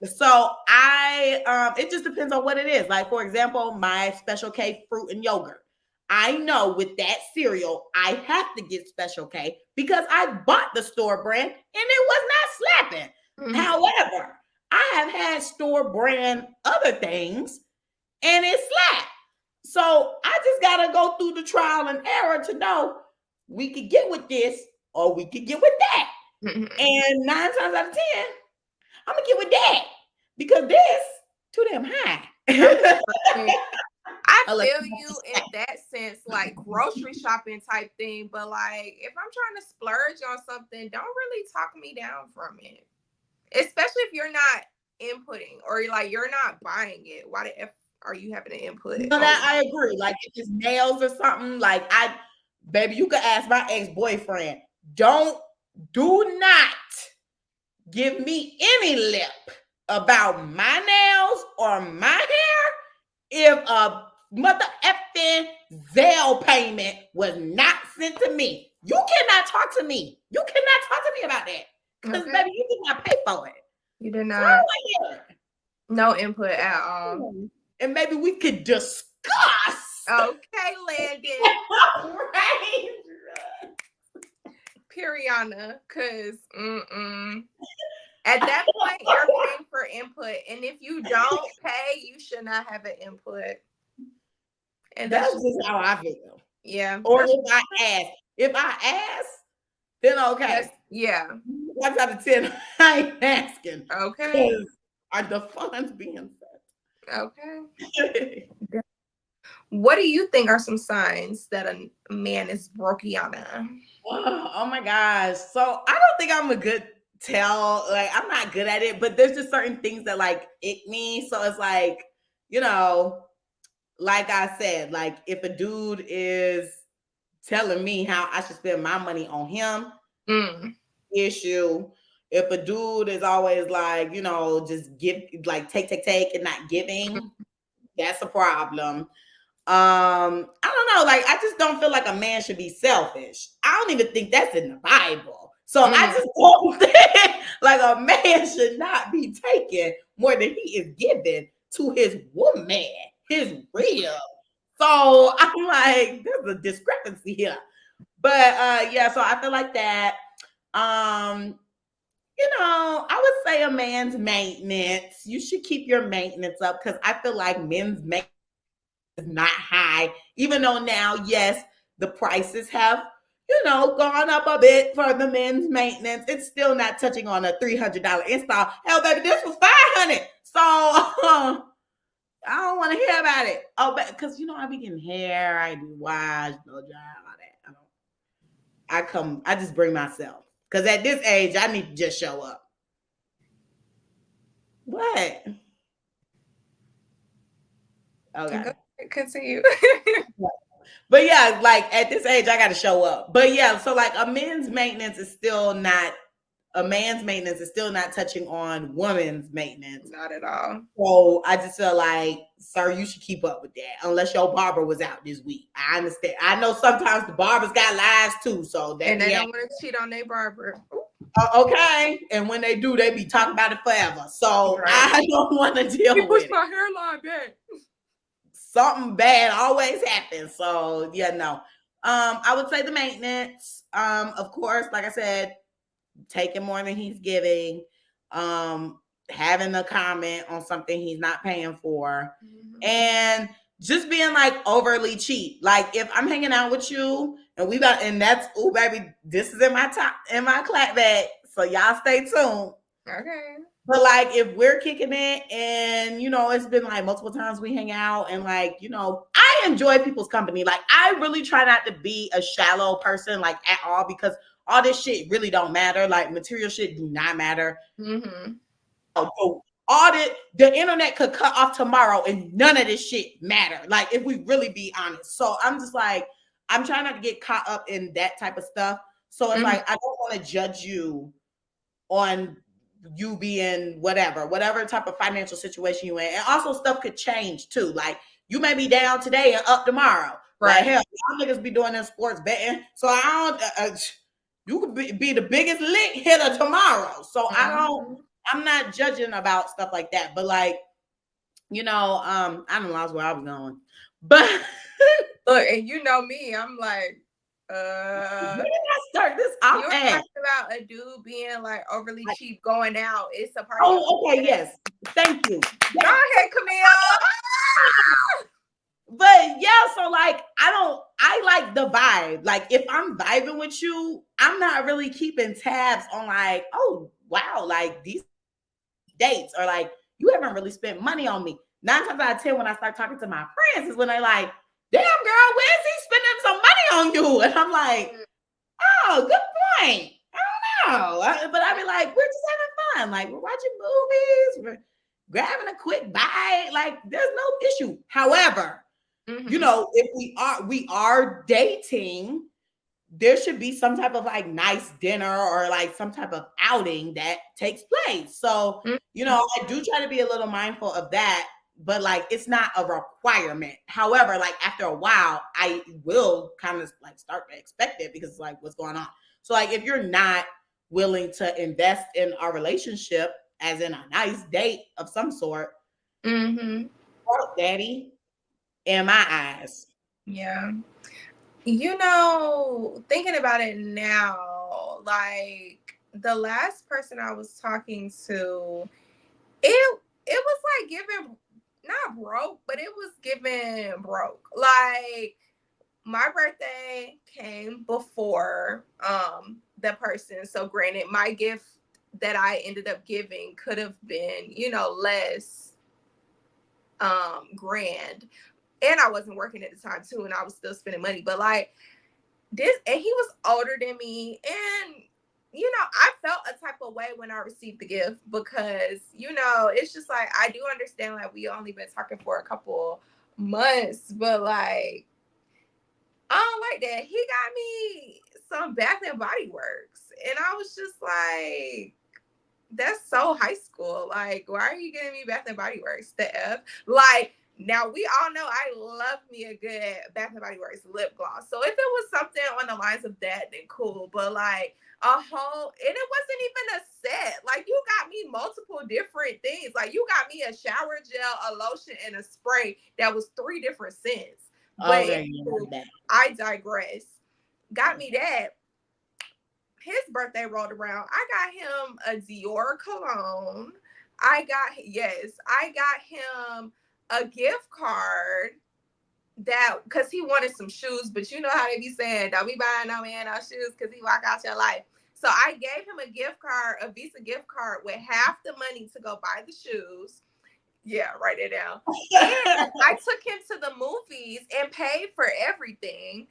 So I it just depends on what it is. Like, for example, my Special K fruit and yogurt. I know with that cereal, I have to get Special K because I bought the store brand and it was not slapping. However, I have had store brand other things and it slapped. So I just gotta go through the trial and error to know we could get with this or we could get with that. And 9 times out of 10, I'm gonna get with that because this too damn high. I feel you in that sense, like grocery shopping type thing. But like, if I'm trying to splurge on something, don't really talk me down from it. Especially if you're not inputting or like you're not buying it. Why the F are you having an input? No, that I agree. Like if it's nails or something, like baby, you could ask my ex-boyfriend. Do not give me any lip about my nails or my hair if a mother effing Zelle payment was not sent to me. You cannot talk to me. You cannot talk to me about that. Because baby, you did not pay for it. You did not. No input at all. And maybe we could discuss. Okay, Landon. Right. Periana, because at that point you're paying for input, and if you don't pay, you should not have an input. And that's just how I feel. Yeah. Or if I ask, then okay. Yeah. 1 out of 10, I ain't asking. Okay. Are the funds being set? Okay. What do you think are some signs that a man is brokiana? Oh my gosh. So I don't think I'm a good tell. Like, I'm not good at it, but there's just certain things that like ick me. So it's like, you know, like I said, like if a dude is telling me how I should spend my money on him, issue. If a dude is always like, you know, just give, like take and not giving, that's a problem. I don't know. Like, I just don't feel like a man should be selfish. I don't even think that's in the Bible. So I just don't think like a man should not be taking more than he is giving to his woman, his real. So I'm like, there's a discrepancy here. But yeah, so I feel like that. You know, I would say a man's maintenance. You should keep your maintenance up because I feel like men's maintenance is not high, even though now, yes, the prices have, you know, gone up a bit for the men's maintenance. It's still not touching on a $300 install. Hell, baby, this was $500. So I don't want to hear about it. Oh, but because you know I be getting hair, I do wash, blow dry, all that. I just bring myself. Because at this age, I need to just show up. What? Okay. Continue. But yeah, like at this age, I got to show up. But yeah, so like a man's maintenance is still not touching on women's maintenance. Not at all. So I just feel like, sir, you should keep up with that. Unless your barber was out this week. I understand. I know sometimes the barbers got lives too. So they don't want to cheat on their barber. Okay. And when they do, they be talking about it forever. So right. I don't want to deal with it. Push my hairline back. Something bad always happens. So yeah, no. I would say the maintenance. Of course, like I said, taking more than he's giving, having a comment on something he's not paying for, and just being like overly cheap. Like if I'm hanging out with you and that's baby, this is in my clapback, so y'all stay tuned. Okay. But like if we're kicking it and you know it's been like multiple times we hang out and like you know I enjoy people's company. Like I really try not to be a shallow person like at all because all this shit really don't matter. Like material shit do not matter. So the internet could cut off tomorrow and none of this shit matter. Like if we really be honest. So I'm just like, I'm trying not to get caught up in that type of stuff. So it's like, I don't want to judge you on you being whatever type of financial situation you in. And also stuff could change too. Like you may be down today and up tomorrow. Like, hell, y'all niggas be doing them sports betting. So I don't, you could be the biggest lick hitter tomorrow. So I'm not judging about stuff like that. But like, you know, I don't know where I was going. But look, and you know me, I'm like, where did I start this off you're at? talking about a dude being like overly cheap going out. It's a party. Oh, okay, yes. Thank you. Go ahead, Camille. But yeah, so like I like the vibe. Like if I'm vibing with you, I'm not really keeping tabs on like, oh wow, like these dates or like you haven't really spent money on me. 9 times out of 10 when I start talking to my friends is when they like, damn girl, when is he spending some money on you? And I'm like, oh, good point. I don't know. But I be like, we're just having fun. Like we're watching movies, we're grabbing a quick bite. Like there's no issue. However, you know, if we are dating, there should be some type of like nice dinner or like some type of outing that takes place. So, you know, I do try to be a little mindful of that, but like it's not a requirement. However, like after a while, I will kind of like start to expect it because it's like what's going on. So like if you're not willing to invest in our relationship, as in a nice date of some sort, well, daddy, in my eyes. Yeah. You know, thinking about it now, like the last person I was talking to, it was like giving not broke, but it was giving broke. Like my birthday came before the person. So granted, my gift that I ended up giving could have been, you know, less grand. And I wasn't working at the time too, and I was still spending money. But like this, and he was older than me, and you know, I felt a type of way when I received the gift because you know, it's just like I do understand like we only been talking for a couple months, but like I don't like that. He got me some Bath and Body Works, and I was just like, that's so high school. Like, why are you getting me Bath and Body Works? The F, like. Now, we all know I love me a good Bath & Body Works lip gloss. So if it was something on the lines of that, then cool. But like a whole, and it wasn't even a set. Like you got me multiple different things. Like you got me a shower gel, a lotion, and a spray that was 3 different scents. But I digress. Got me that. His birthday rolled around. I got him a Dior cologne. I got him a gift card that because he wanted some shoes, but you know how they be saying, don't be buying no man no shoes because he walk out your life. So I gave him a gift card, a Visa gift card with half the money to go buy the shoes. Yeah, write it down. And I took him to the movies and paid for everything.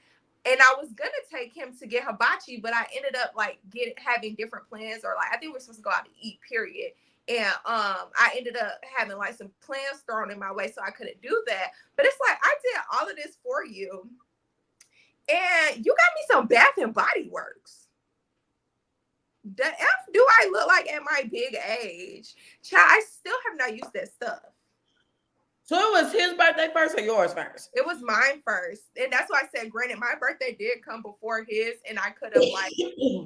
And I was gonna take him to get hibachi, but I ended up like having different plans, or like I think we're supposed to go out to eat, period. And I ended up having like some plans thrown in my way, so I couldn't do that. But it's like I did all of this for you, and you got me some Bath and Body Works. The F do I look like at my big age? Child, I still have not used that stuff. So it was his birthday first or yours first? It was mine first. And that's why I said, granted, my birthday did come before his and I could have like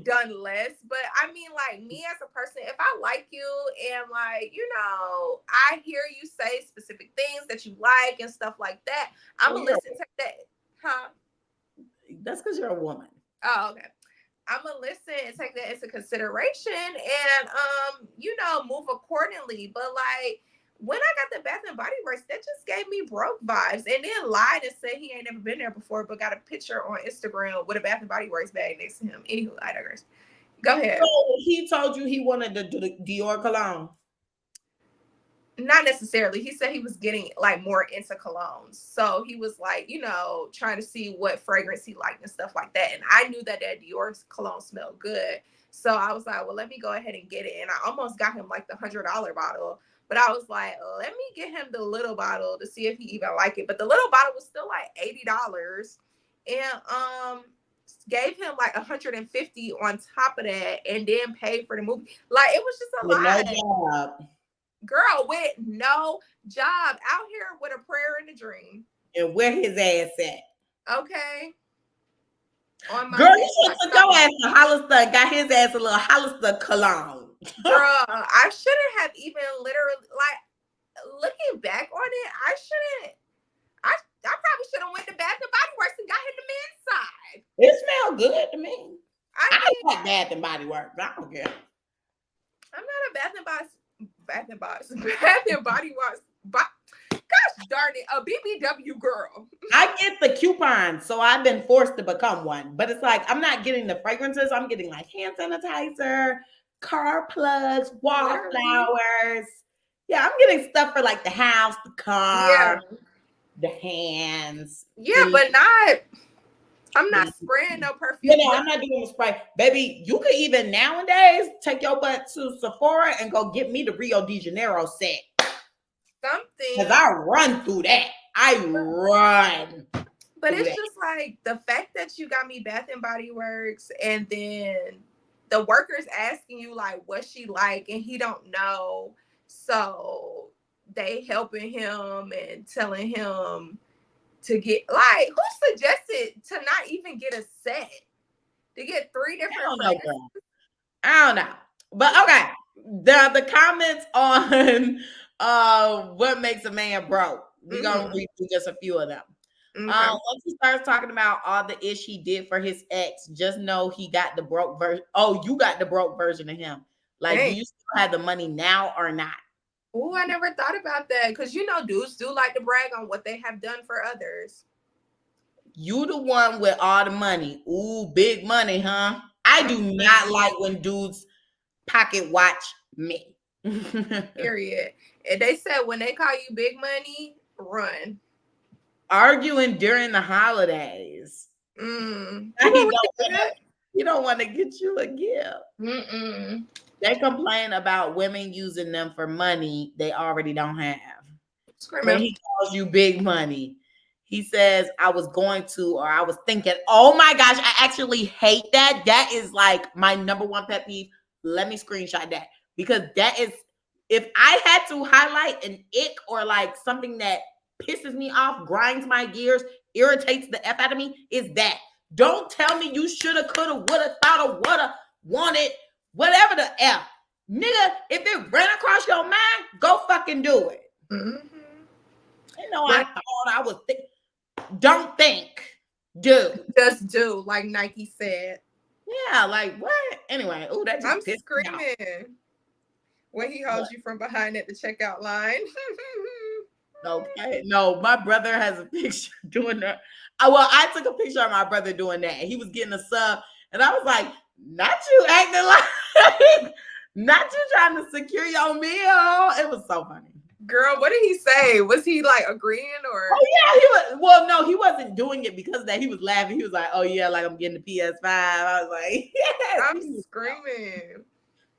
done less. But I mean, like me as a person, if I like you and like, you know, I hear you say specific things that you like and stuff like that, I'm going to listen to that. Huh? That's because you're a woman. Oh, okay. I'm going to listen and take that into consideration and, you know, move accordingly. But like, when I got the Bath and Body Works, that just gave me broke vibes. And then lied and said he ain't never been there before, but got a picture on Instagram with a Bath and Body Works bag next to him. Anywho, I digress. Go ahead. So he told you he wanted the Dior cologne? Not necessarily. He said he was getting like more into colognes. So he was like, you know, trying to see what fragrance he liked and stuff like that. And I knew that Dior cologne smelled good. So I was like, well, let me go ahead and get it. And I almost got him like the $100 bottle. But I was like, let me get him the little bottle to see if he even like it. But the little bottle was still like $80. And gave him like $150 on top of that and then paid for the movie. Like it was just a lot. No job. Girl with no job out here with a prayer and a dream. And where his ass at? Okay. On my Girl, you list. should took your ass to Hollister and got his ass a little Hollister cologne. Girl, I shouldn't have even literally, like, looking back on it, I shouldn't. I probably should have went to Bath and Body Works and got him the men's side. It smelled good to me. I I mean, like Bath and Body Works. I don't care. I'm not a Bath and Body Works. Gosh darn it, a BBW girl. I get the coupons, so I've been forced to become one. But it's like I'm not getting the fragrances. I'm getting like hand sanitizer, car plugs, wallflowers. Yeah, I'm getting stuff for like the house, the car, the hands. Yeah, but not. I'm not spraying no perfume. No, I'm not doing the spray. Baby, you could even nowadays take your butt to Sephora and go get me the Rio de Janeiro set. Something. Because I run through that. I run. But it's just like the fact that you got me Bath and Body Works and then the workers asking you like what she like and he don't know. So they helping him and telling him to get, like, who suggested to not even get a set? To get 3 different fragrances? I don't know. But okay. The comments on what makes a man broke. We're gonna read through just a few of them. Okay. Once he starts talking about all the ish he did for his ex, just know he got the broke version. Oh, you got the broke version of him. Like, do you still have the money now or not? Oh, I never thought about that. Because dudes do like to brag on what they have done for others. You the one with all the money. Ooh, big money, huh? I do not like when dudes pocket watch me. Period. And they said when they call you big money, run. Arguing during the holidays. You don't want to get you a gift. They complain about women using them for money they already don't have. When he calls you big money, he says, I was going to, or I was thinking, oh my gosh, I actually hate that. That is like my number one pet peeve. Let me screenshot that. Because that is, if I had to highlight an ick or like something that pisses me off, grinds my gears, irritates the F out of me, is that. Don't tell me you shoulda, coulda, woulda, thoughta, woulda, wanted, whatever the F. Nigga, if it ran across your mind, go fucking do it. You know, I thought I was don't think, do. Just do, like Nike said. Yeah, like what? Anyway, ooh, that just I'm screaming when he holds you from behind at the checkout line. Okay, no, my brother has a picture doing that. Well, I took a picture of my brother doing that. He was getting a sub, and I was like, "Not you acting like, not you trying to secure your meal." It was so funny. Girl, what did he say? Was he like agreeing or? Oh yeah, he was. Well, no, he wasn't doing it because of that. He was laughing. He was like, "Oh yeah, like I'm getting the PS5." I was like, "Yes." I'm screaming.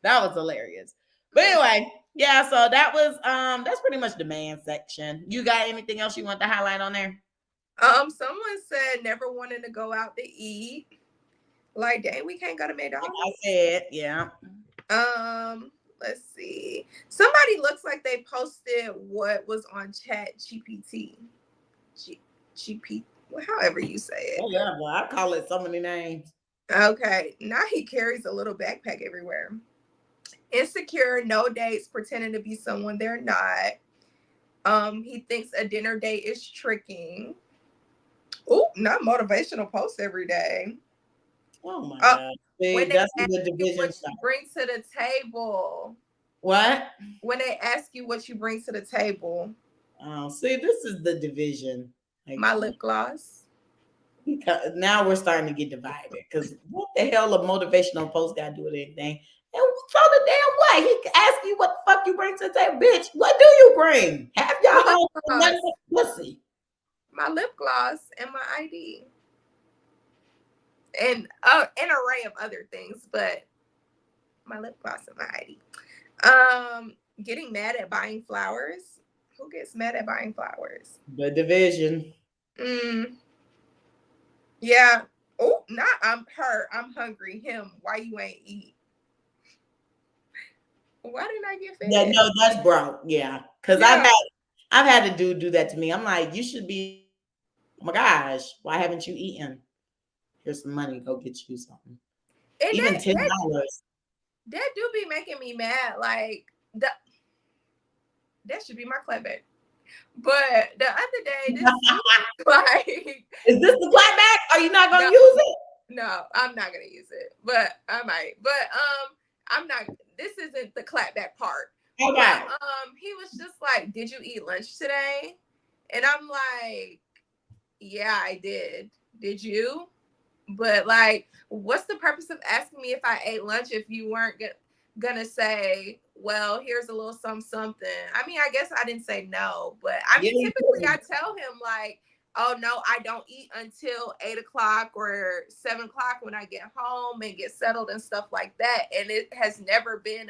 That was hilarious. But anyway, yeah. So that was that's pretty much the man section. You got anything else you want to highlight on there? Someone said never wanted to go out to eat. Like, dang, we can't go to McDonald's. Like I said, yeah. Let's see. Somebody looks like they posted what was on Chat GPT. GP, however you say it. Oh yeah, well, I call it so many names. Okay, now he carries a little backpack everywhere. Insecure, no dates, pretending to be someone they're not. He thinks a dinner date is tricking. Oh, not motivational posts every day. Oh my God. See, when that's they the ask division you what you bring to the table. What? When they ask you what you bring to the table. Oh, see, this is the division. Like, my lip gloss. Now we're starting to get divided because what the hell a motivational post got to do with anything? And so the damn way he ask you what the fuck you bring to the table, bitch. What do you bring? Have y'all home nothing but pussy? My lip gloss and my ID. And an array of other things, but my lip gloss and my ID. Getting mad at buying flowers. Who gets mad at buying flowers? The division. Yeah. Oh, not I'm her. I'm hungry. Him. Why you ain't eat? Why didn't I get fed? Yeah, no, that's broke. Yeah, because I've had a dude do that to me. I'm like, you should be Oh my gosh, why haven't you eaten? Here's some money. Go get you something. And Even $10. that do be making me mad. Like that should be my clapback. But the other day, this like is this the clapback? Are you not gonna use it? No, I'm not gonna use it. But I might. But I'm not. This isn't the clapback part. Okay. But he was just like, "Did you eat lunch today?" And I'm like, "Yeah, I did. Did you?" But like, what's the purpose of asking me if I ate lunch if you weren't gonna say, well, here's a little something? I mean, I guess I didn't say no, but I mean, typically I tell him like, oh no, I don't eat until 8:00 or 7:00 when I get home and get settled and stuff like that. And it has never been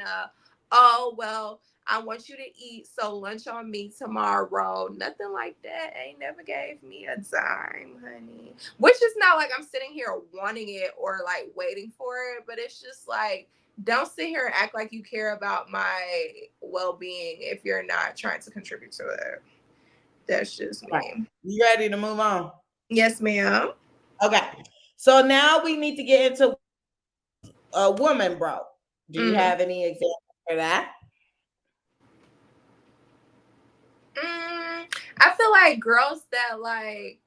oh well, I want you to eat, so lunch on me tomorrow. Nothing like that. Ain't never gave me a dime, honey. Which is not like I'm sitting here wanting it or like waiting for it, but it's just like, don't sit here and act like you care about my well-being if you're not trying to contribute to it. That's just me. Right. You ready to move on? Yes, ma'am. Okay. So now we need to get into a woman, bro. Do you have any examples for that? I feel like girls that like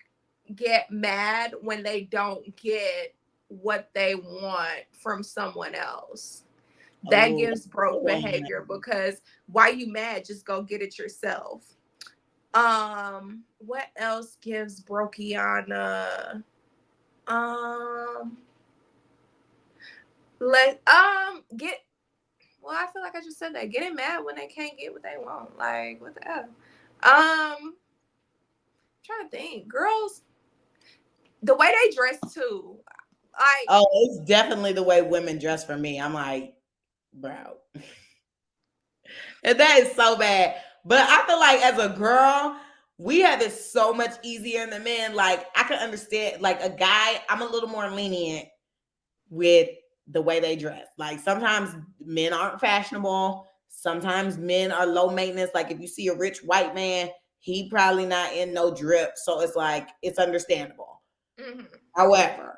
get mad when they don't get what they want from someone else. That gives broke behavior, because why you mad? Just go get it yourself. What else gives brokiana? Get, well, I feel like I just said that. Getting mad when they can't get what they want. Like, what the hell? I'm trying to think. Girls, the way they dress too. Like, oh, it's definitely the way women dress for me. I'm like, bro. And that is so bad. But I feel like as a girl, we have it so much easier than men. Like, I can understand, like a guy, I'm a little more lenient with the way they dress. Like, sometimes men aren't fashionable. Sometimes men are low maintenance. Like, if you see a rich white man, he probably not in no drip. So it's like, it's understandable. Mm-hmm. However,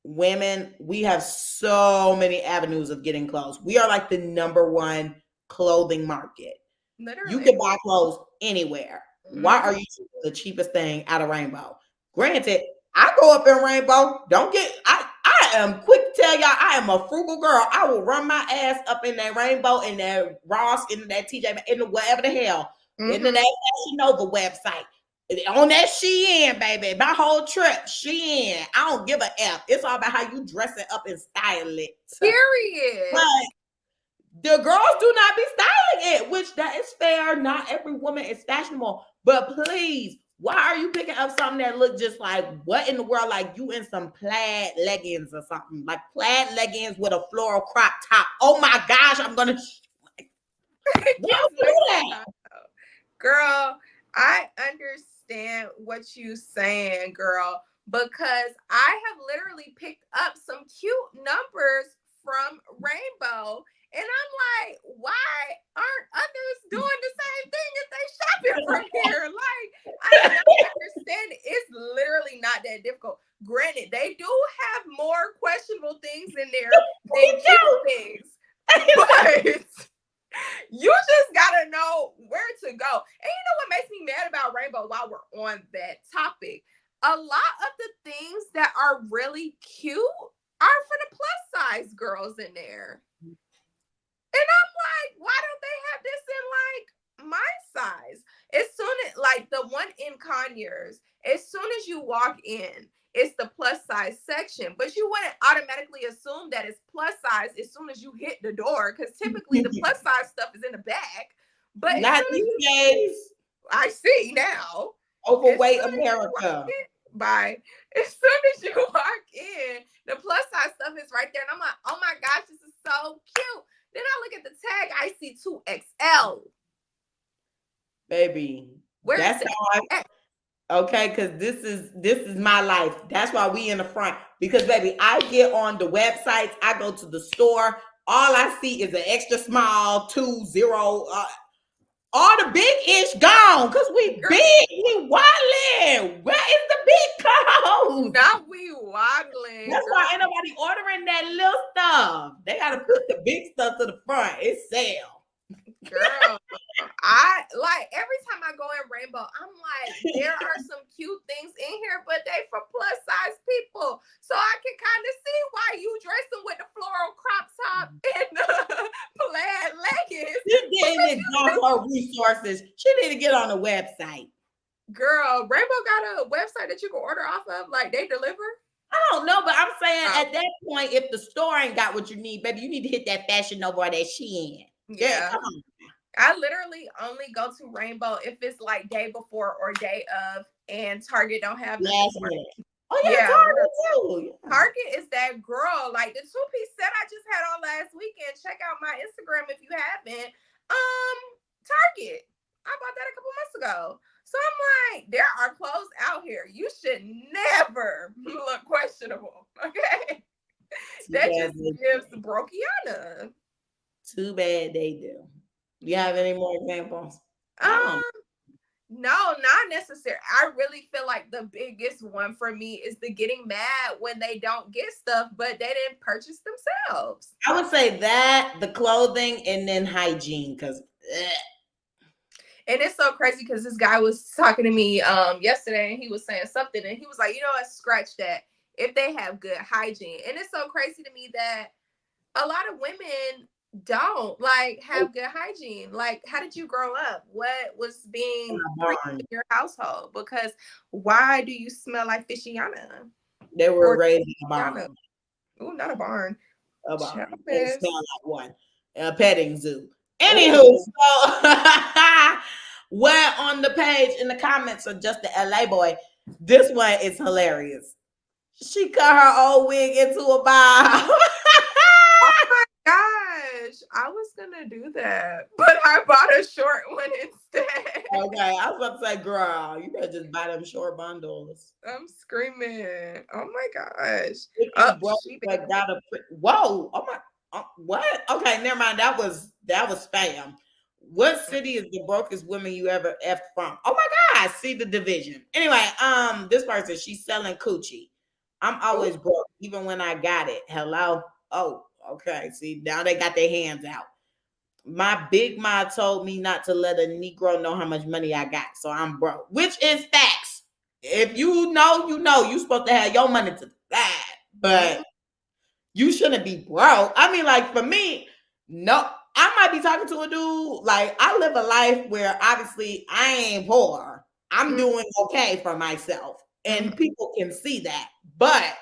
women, we have so many avenues of getting clothes. We are like the number one clothing market. Literally. You can buy clothes anywhere. Mm-hmm. Why are you the cheapest thing out of Rainbow? Granted, I go up in Rainbow. I am quick to tell y'all, I am a frugal girl. I will run my ass up in that Rainbow, in that Ross, in that TJ, in whatever the hell, into that Fashion Nova website. On that Shein, baby. My whole trip, Shein. I don't give a F. It's all about how you dress it up and style it. Period. But the girls do not be styling it, which that is fair. Not every woman is fashionable. But please, why are you picking up something that look just like, what in the world? Like you in some plaid leggings or something. Like plaid leggings with a floral crop top. Oh my gosh, I'm going to... Don't do that. Girl, I understand what you saying, girl, because I have literally picked up some cute numbers from Rainbow, and I'm like, why aren't others doing the same thing if they shopping from here? Like, I don't understand. It's literally not that difficult. Granted, they do have more questionable things in there than cute things, but you just gotta know where to go. And you know what makes me mad about Rainbow while we're on that topic? A lot of the things that are really cute are for the plus size girls in there. And I'm like, why don't they have this in like my size? As soon as, like the one in Conyers, as soon as you walk in, it's the plus size section, but you wouldn't automatically assume that it's plus size as soon as you hit the door, because typically the plus size stuff is in the back. But not these days. I see now. Overweight America. As soon as you walk in, the plus size stuff is right there. And I'm like, oh my gosh, this is so cute. Then I look at the tag, I see 2XL. Baby. That's how okay, because this is my life. That's why we in the front. Because baby, I get on the websites, I go to the store, all I see is an extra small 2, 0, all the big ish gone. Because we big, we wildin'. Where is the Not we waddling. That's why ain't nobody ordering that little stuff. They gotta put the big stuff to the front. It's sale. Girl, I like every time I go in Rainbow, I'm like, there are some cute things in here, but they for plus size people. So I can kind of see why you dressing with the floral crop top and the plaid leggings. She didn't exhaust her resources. She need to get on the website. Girl, Rainbow got a website that you can order off of. Like they deliver. I don't know, but I'm saying at that point, if the store ain't got what you need, baby, you need to hit that Fashion Nova or that Shein. Yeah, come on. I literally only go to Rainbow if it's like day before or day of, and Target don't have last minute. Oh yeah, Target too. Target is that girl. Like the 2-piece set I just had on last weekend. Check out my Instagram if you haven't. Target. I bought that a couple months ago. So I'm like, there are clothes out here. You should never look questionable. Okay. That just gives Brokiana. Too bad they do. You have any more examples? No, not necessarily. I really feel like the biggest one for me is the getting mad when they don't get stuff, but they didn't purchase themselves. I would say that, the clothing, and then hygiene, because and it's so crazy because this guy was talking to me yesterday and he was saying something and he was like, you know what, scratch that. If they have good hygiene. And it's so crazy to me that a lot of women don't like have good hygiene. Like, how did you grow up? What was being in your household? Because why do you smell like Fishiana? They were raised in a barn. Oh, not a barn. A barn. It smelled like one. A petting zoo. Anywho, so what on the page in the comments are just the LA boy. This one is hilarious. She cut her old wig into a bob. Gosh, I was gonna do that, but I bought a short one instead. Okay, I was about to say, girl, you better just buy them short bundles. I'm screaming! Oh my gosh! Whoa! Oh my! What? Okay, never mind. That was spam. What city is the brokest woman you ever effed from? Oh my God! See the division. Anyway, this person, she's selling coochie. I'm always broke, even when I got it. Hello. Oh. Okay, see, now they got their hands out. My big ma told me not to let a Negro know how much money I got, so I'm broke, which is facts. If you know, you're supposed to have your money to the side, but you shouldn't be broke. I mean, like, for me, no, I might be talking to a dude, like, I live a life where obviously I ain't poor. I'm doing okay for myself, and people can see that, but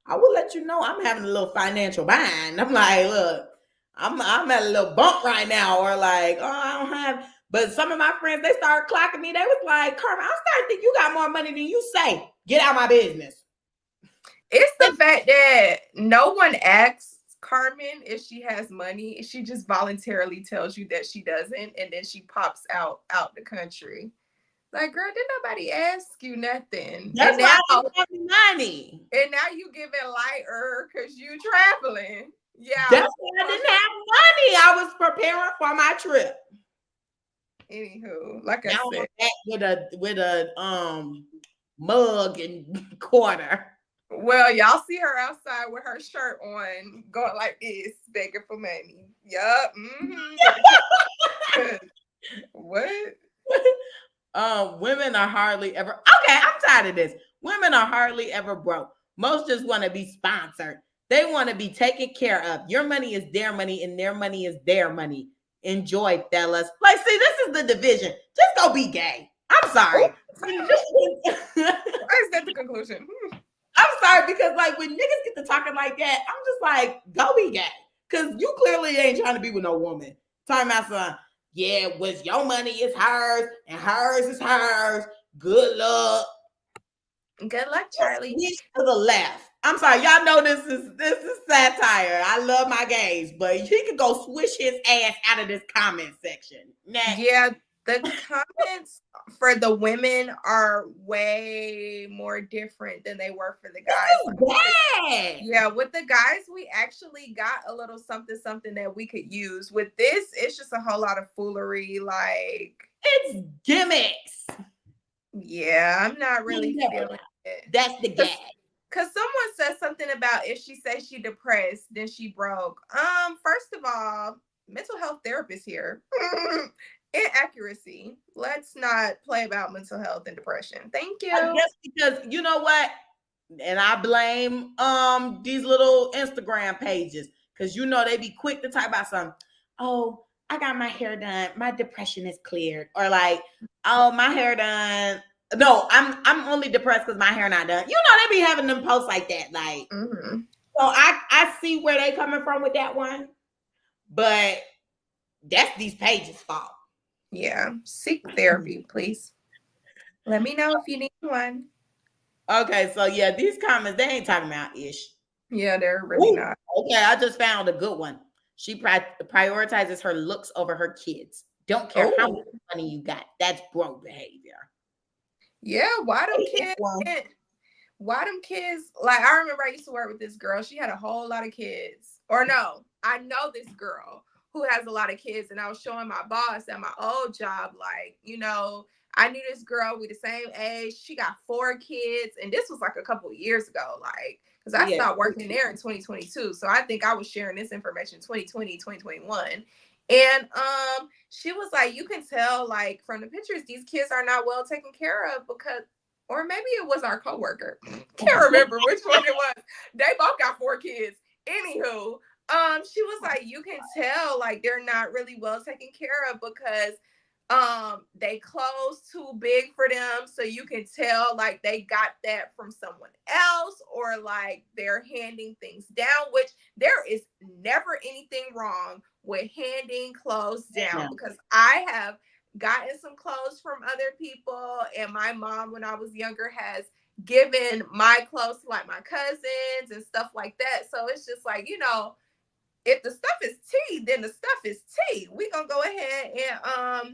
I will let you know I'm having a little financial bind. I'm like, look, I'm at a little bump right now, or like, oh, I don't have. But some of my friends, they started clocking me. They was like, Carmen, I'm starting to think you got more money than you say. Get out of my business. It's the fact that no one asks Carmen if she has money. She just voluntarily tells you that she doesn't, and then she pops out the country. Like, girl, did nobody ask you nothing? That's why I don't have money. And now you giving lighter because you traveling. Yeah. That's why I didn't have money. I was preparing for my trip. Anywho, like now I said, I'm back with a mug and quarter. Well, y'all see her outside with her shirt on, going like this, begging for money. Yup. Mm-hmm. What? Women are hardly ever okay. I'm tired of this. Women are hardly ever broke. Most just want to be sponsored. They want to be taken care of. Your money is their money, and their money is their money. Enjoy, fellas. Like, see, this is the division. Just go be gay. I'm sorry. Why is that the conclusion? I'm sorry, because like when niggas get to talking like that, I'm just like, go be gay. Because you clearly ain't trying to be with no woman. Talking about son. Yeah, what's your money is hers, and hers is hers. Good luck. Good luck, Charlie. To the left. I'm sorry, y'all know this is satire. I love my gays, but he could go swish his ass out of this comment section. Next. Yeah, the comments for the women are way more different than they were for the guys. Yeah, with the guys, we actually got a little something that we could use. With this, it's just a whole lot of foolery. Like, it's gimmicks. Yeah, I'm not really feeling That's the gag. Cause someone said something about if she says she depressed, then she broke. First of all, mental health therapist here. Inaccuracy. Let's not play about mental health and depression. Thank you. I guess because you know what? And I blame these little Instagram pages because you know they be quick to talk about something. Oh, I got my hair done. My depression is cleared. Or like, oh, my hair done. No, I'm only depressed because my hair not done. You know they be having them posts like that. Like, Mm-hmm. so I see where they coming from with that one, but that's these pages' fault. Yeah. Seek therapy, please. Let me know if you need one. Okay, so yeah, these comments they ain't talking about ish. Yeah, they're really not. Okay, I just found a good one. She prioritizes her looks over her kids. Don't care how much money you got. That's broke behavior. Yeah, why them kids? Like, I remember I used to work with this girl. She had a whole lot of kids. Or no, I know this girl who has a lot of kids. And I was showing my boss at my old job, like, I knew this girl. We the same age. She got 4 kids. And this was like a couple of years ago. Like, because I stopped working there in 2022. So I think I was sharing this information 2020, 2021. And she was like, you can tell, like, from the pictures, these kids are not well taken care of because, or maybe it was our coworker. Can't remember which one it was. They both got 4 kids. Anywho, she was like, you can tell, like, they're not really well taken care of because they clothes too big for them, so you can tell like they got that from someone else, or like they're handing things down, which there is never anything wrong with handing clothes down, because I have gotten some clothes from other people, and my mom when I was younger has given my clothes to like my cousins and stuff like that. So it's just like, if the stuff is tea, then the stuff is tea. We gonna go ahead and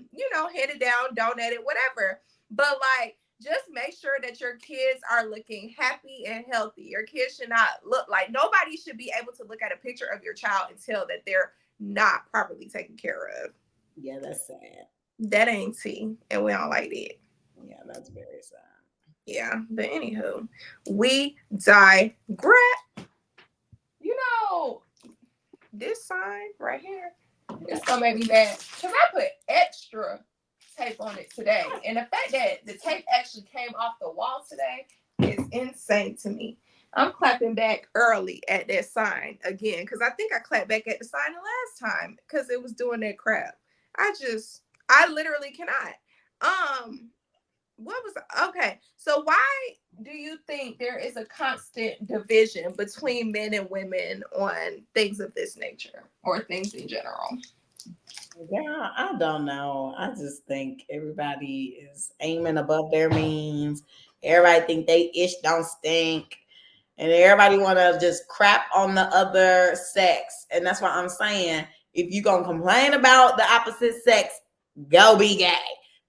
hand it down, donate it, whatever. But like, just make sure that your kids are looking happy and healthy. Your kids should not look like, nobody should be able to look at a picture of your child and tell that they're not properly taken care of. Yeah, that's sad. That ain't tea, and we don't like it. Yeah, that's very sad. Yeah, but anywho, we digress. This sign right here, it's gonna make me mad because I put extra tape on it today, and the fact that the tape actually came off the wall today is insane to me. I'm clapping back early at that sign again because I think I clapped back at the sign the last time because it was doing that crap. I literally cannot. Okay, so why do you think there is a constant division between men and women on things of this nature or things in general? Yeah, I don't know. I just think everybody is aiming above their means. Everybody think they ish don't stink. And everybody want to just crap on the other sex. And that's why I'm saying, if you going to complain about the opposite sex, go be gay.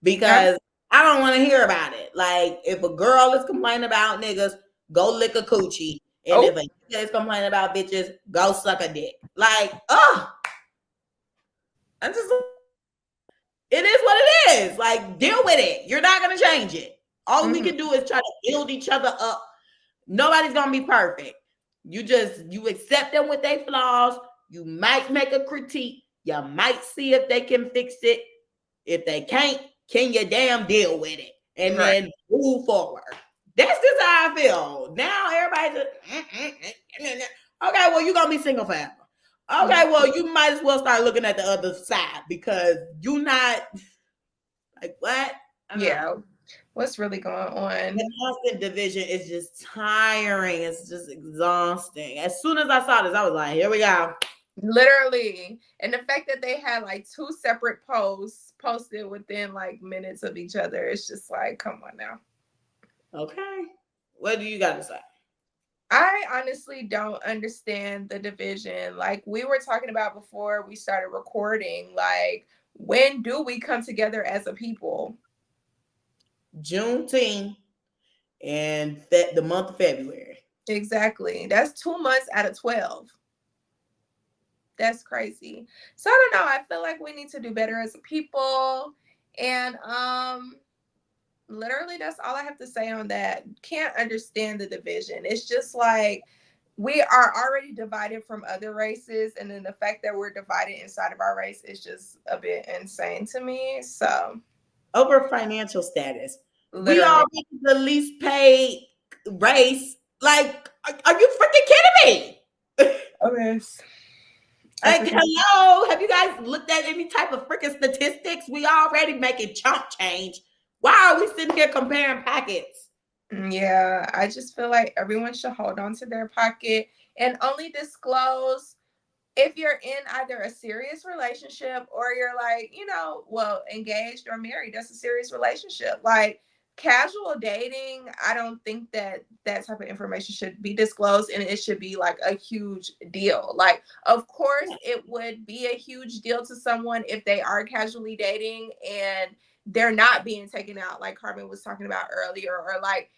Because I don't want to hear about it. Like, if a girl is complaining about niggas, go lick a coochie. And if a nigga is complaining about bitches, go suck a dick. Like, it is what it is. Like, deal with it. You're not going to change it. All we can do is try to build each other up. Nobody's going to be perfect. You accept them with their flaws. You might make a critique. You might see if they can fix it. If they can't, can you damn deal with it? And then move forward. That's just how I feel. Now everybody's just, okay, well, you're going to be single forever. Okay, well, you might as well start looking at the other side because you're not like, what? Yeah. What's really going on? The constant division is just tiring. It's just exhausting. As soon as I saw this, I was like, here we go. Literally. And the fact that they had like 2 separate posts posted within like minutes of each other, it's just like, come on now. Okay. What do you got to say? I honestly don't understand the division. Like we were talking about before we started recording, like when do we come together as a people? Juneteenth and the month of February. Exactly. That's 2 months out of 12. That's crazy. So I don't know. I feel like we need to do better as a people. And Literally, that's all I have to say on that. Can't understand the division. It's just like we are already divided from other races, and then the fact that we're divided inside of our race is just a bit insane to me. So, over financial status, we literally, all make the least paid race. Like, are you freaking kidding me? okay. Like, hello, have you guys looked at any type of freaking statistics? We already making chump change. Why are we sitting here comparing packets? Yeah, I just feel like everyone should hold on to their pocket and only disclose if you're in either a serious relationship or you're like, well, engaged or married. That's a serious relationship. Like casual dating, I don't think that that type of information should be disclosed, and it should be like a huge deal. Like, of course, it would be a huge deal to someone if they are casually dating and they're not being taken out, like Carmen was talking about earlier, or like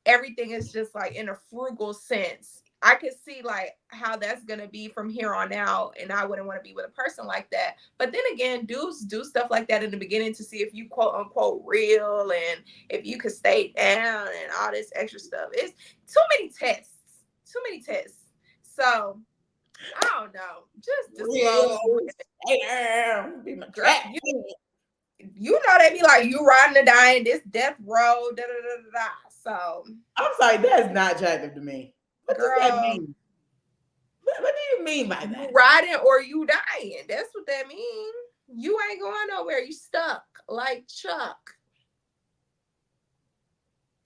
everything is just like in a frugal sense. I could see like how that's gonna be from here on out, and I wouldn't want to be with a person like that. But then again, dudes do stuff like that in the beginning to see if you quote unquote real and if you could stay down and all this extra stuff. It's too many tests, too many tests. So I don't know. Just disclose. Be my Girl, you know they be like, you riding or dying, this death row, da da da da da. So I'm sorry, that is not attractive to me. What girl, does that mean? What do you mean by that? You riding or you dying. That's what that means. You ain't going nowhere. You stuck like Chuck.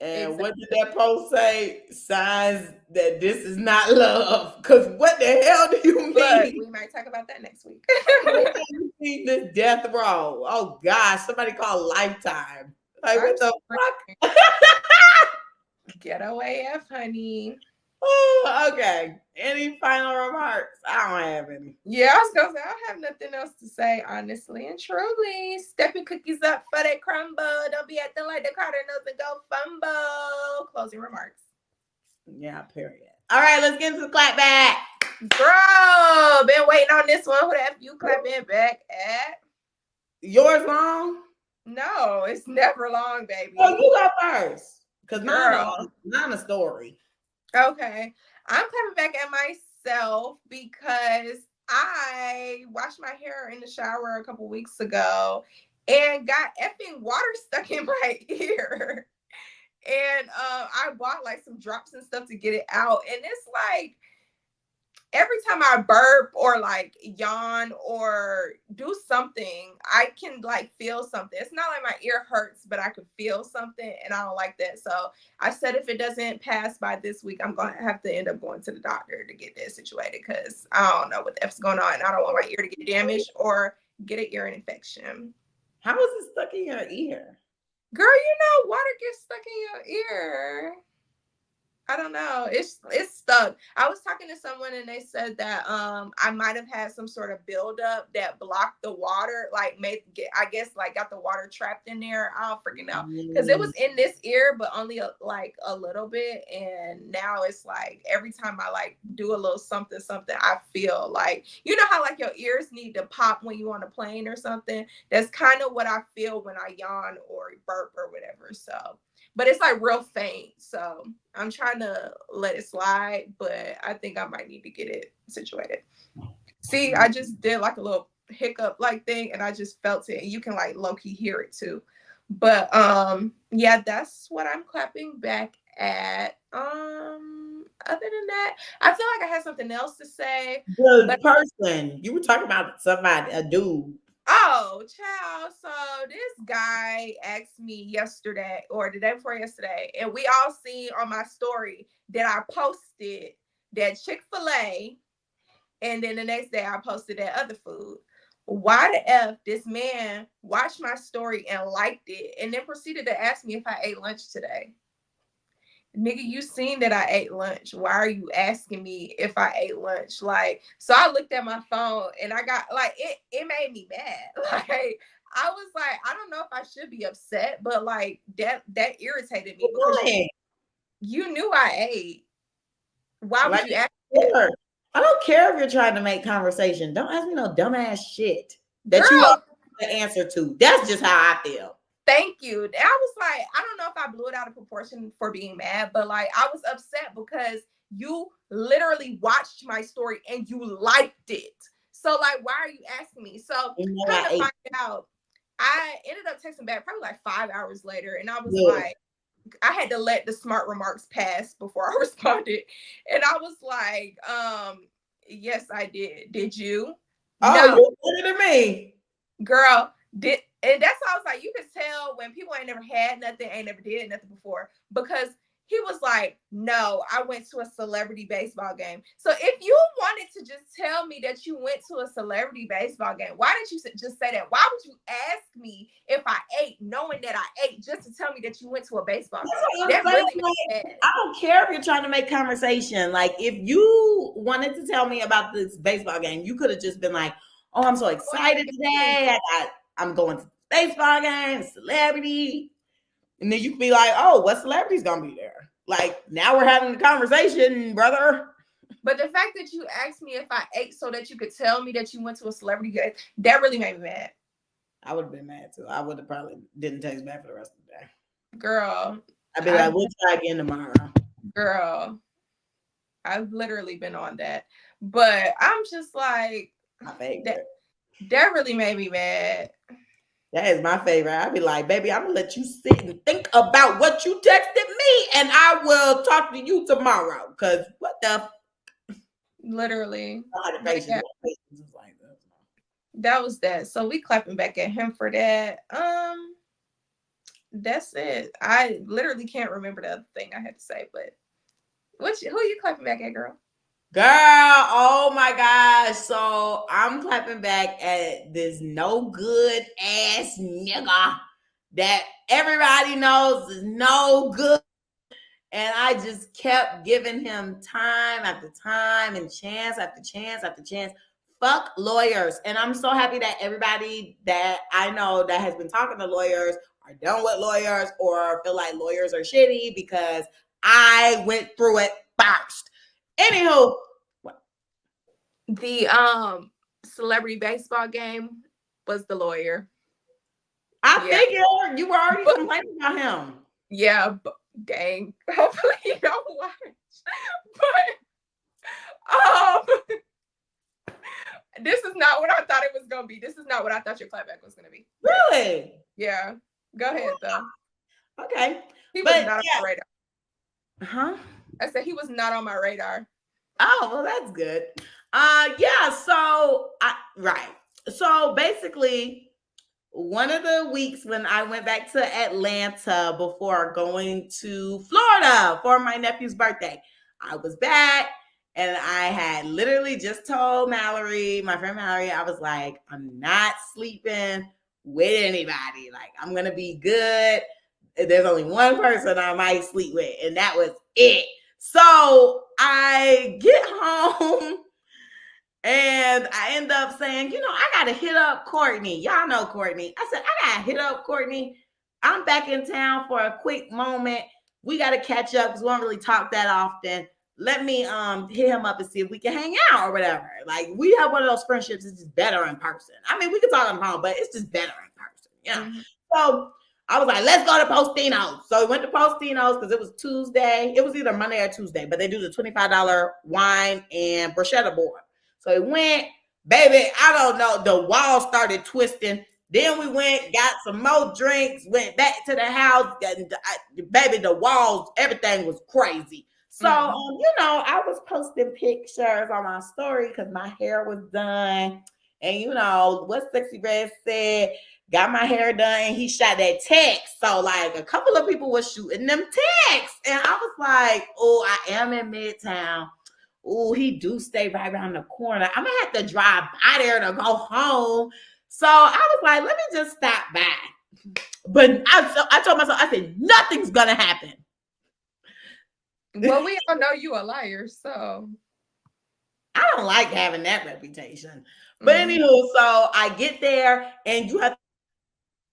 And Exactly. what did that post say? Signs that this is not love. Because what the hell do you mean? Look, we might talk about that next week. You see this death row. Oh gosh, somebody call Lifetime. Like, what the fuck? Getaway F, honey. Oh, okay. Any final remarks? I don't have any. Yeah, I was gonna say I don't have nothing else to say, honestly and truly. Step your cookies up for that crumble. Don't be acting like the Carter knows and go fumble. Closing remarks. Yeah, period. All right, let's get into the clapback. Girl, been waiting on this one. Who the F you clapping back at? Yours long? No, it's never long, baby. Oh, you go first. Because mine a story. Okay. I'm clapping back at myself because I washed my hair in the shower a couple weeks ago and got effing water stuck in my ear. And I bought like some drops and stuff to get it out. And it's like every time I burp or like yawn or do something, I can like feel something. It's not like my ear hurts, but I could feel something, and I don't like that. So I said if it doesn't pass by this week, I'm going to have to end up going to the doctor to get that situated because I don't know what the F's going on, and I don't want my ear to get damaged or get an ear infection. How is it stuck in your ear? Girl, you know, water gets stuck in your ear. I don't know. It's stuck. I was talking to someone and they said that I might have had some sort of buildup that blocked the water, like got the water trapped in there. I don't freaking know because it was in this ear, but only a little bit. And now it's like every time I like do a little something, I feel like how like your ears need to pop when you on a plane or something. That's kind of what I feel when I yawn or burp or whatever. So. But it's like real faint. So I'm trying to let it slide, but I think I might need to get it situated. See, I just did like a little hiccup like thing and I just felt it. And you can like low-key hear it too. But yeah, that's what I'm clapping back at. Other than that, I feel like I had something else to say. The person. You were talking about somebody, a dude. Oh, child. So this guy asked me yesterday or the day before yesterday, and we all seen on my story that I posted that Chick-fil-A, and then the next day I posted that other food. Why the F this man watched my story and liked it and then proceeded to ask me if I ate lunch today? Nigga, you seen that I ate lunch. Why are you asking me if I ate lunch? Like, so I looked at my phone and I got like it made me mad. Like, I was like, I don't know if I should be upset, but like that irritated me because you knew I ate. Why would you ask me? I don't care if you're trying to make conversation. Don't ask me no dumbass shit that Girl, you don't have the answer to. That's just how I feel. Thank you. And I was like, I don't know if I blew it out of proportion for being mad, but like I was upset because you literally watched my story and you liked it. So like, why are you asking me? So come to find out, I ended up texting back probably like 5 hours later, and I was like, I had to let the smart remarks pass before I responded. And I was like, yes, I did. Did you? Oh, no. You better than me. Girl, did, and that's why I was like, you could tell when people ain't never had nothing, ain't never did nothing before, because he was like, no, I went to a celebrity baseball game. So if you wanted to just tell me that you went to a celebrity baseball game, why didn't you just say that? Why would you ask me if I ate, knowing that I ate, just to tell me that you went to a baseball game? That really I don't care if you're trying to make conversation. Like, if you wanted to tell me about this baseball game, you could have just been like, oh, I'm so excited today. I'm going to the baseball game, celebrity. And then you could be like, oh, what celebrity's gonna be there? Like, now we're having a conversation, brother. But the fact that you asked me if I ate so that you could tell me that you went to a celebrity game, that really made me mad. I would have been mad too. I would have probably didn't text back for the rest of the day. Girl. I'd be like, we'll try again tomorrow. Girl. I've literally been on that. But I'm just like, my favorite. That really made me mad. That is my favorite. I'd be like, baby, I'm gonna let you sit and think about what you texted me, and I will talk to you tomorrow. Cause what the literally. Yeah. That was that. So we clapping back at him for that. That's it. I literally can't remember the other thing I had to say, but who are you clapping back at, girl? Girl, oh my gosh. So I'm clapping back at this no good ass nigga that everybody knows is no good. And I just kept giving him time after time and chance after chance after chance. Fuck lawyers. And I'm so happy that everybody that I know that has been talking to lawyers are done with lawyers or feel like lawyers are shitty, because I went through it first. Anywho, the celebrity baseball game was the lawyer. I figured you were already complaining about him. Yeah, but dang. Hopefully you don't watch. But this is not what I thought it was gonna be. This is not what I thought your clapback was gonna be. Really? Yeah. Go ahead though. Okay. He was not on my radar. Huh? I said he was not on my radar. Oh, well, that's good. So basically, one of the weeks when I went back to Atlanta before going to Florida for my nephew's birthday, I was back and I had literally just told Mallory, my friend Mallory, I was like, I'm not sleeping with anybody. Like, I'm going to be good. There's only one person I might sleep with, and that was it. So I get home and I end up saying, I got to hit up Courtney. Y'all know Courtney. I said, I got to hit up Courtney. I'm back in town for a quick moment. We got to catch up because we don't really talk that often. Let me hit him up and see if we can hang out or whatever. Like, we have one of those friendships. It's just better in person. I mean, we can talk on the phone, but it's just better in person. Mm-hmm. So I was like, let's go to Postino's. So we went to Postino's because it was Tuesday. It was either Monday or Tuesday, but they do the $25 wine and bruschetta board. So we went, baby, I don't know. The wall started twisting. Then we went, got some more drinks, went back to the house. Baby, the walls, everything was crazy. So, I was posting pictures on my story because my hair was done. And, what Sexy Red said, got my hair done, and he shot that text. So, like, a couple of people were shooting them texts. And I was like, oh, I am in Midtown. Oh, he do stay right around the corner. I'm going to have to drive by there to go home. So I was like, let me just stop by. But I told myself, I said, nothing's going to happen. Well, we all know you a liar, so. I don't like having that reputation. But anywho, so I get there, and you have to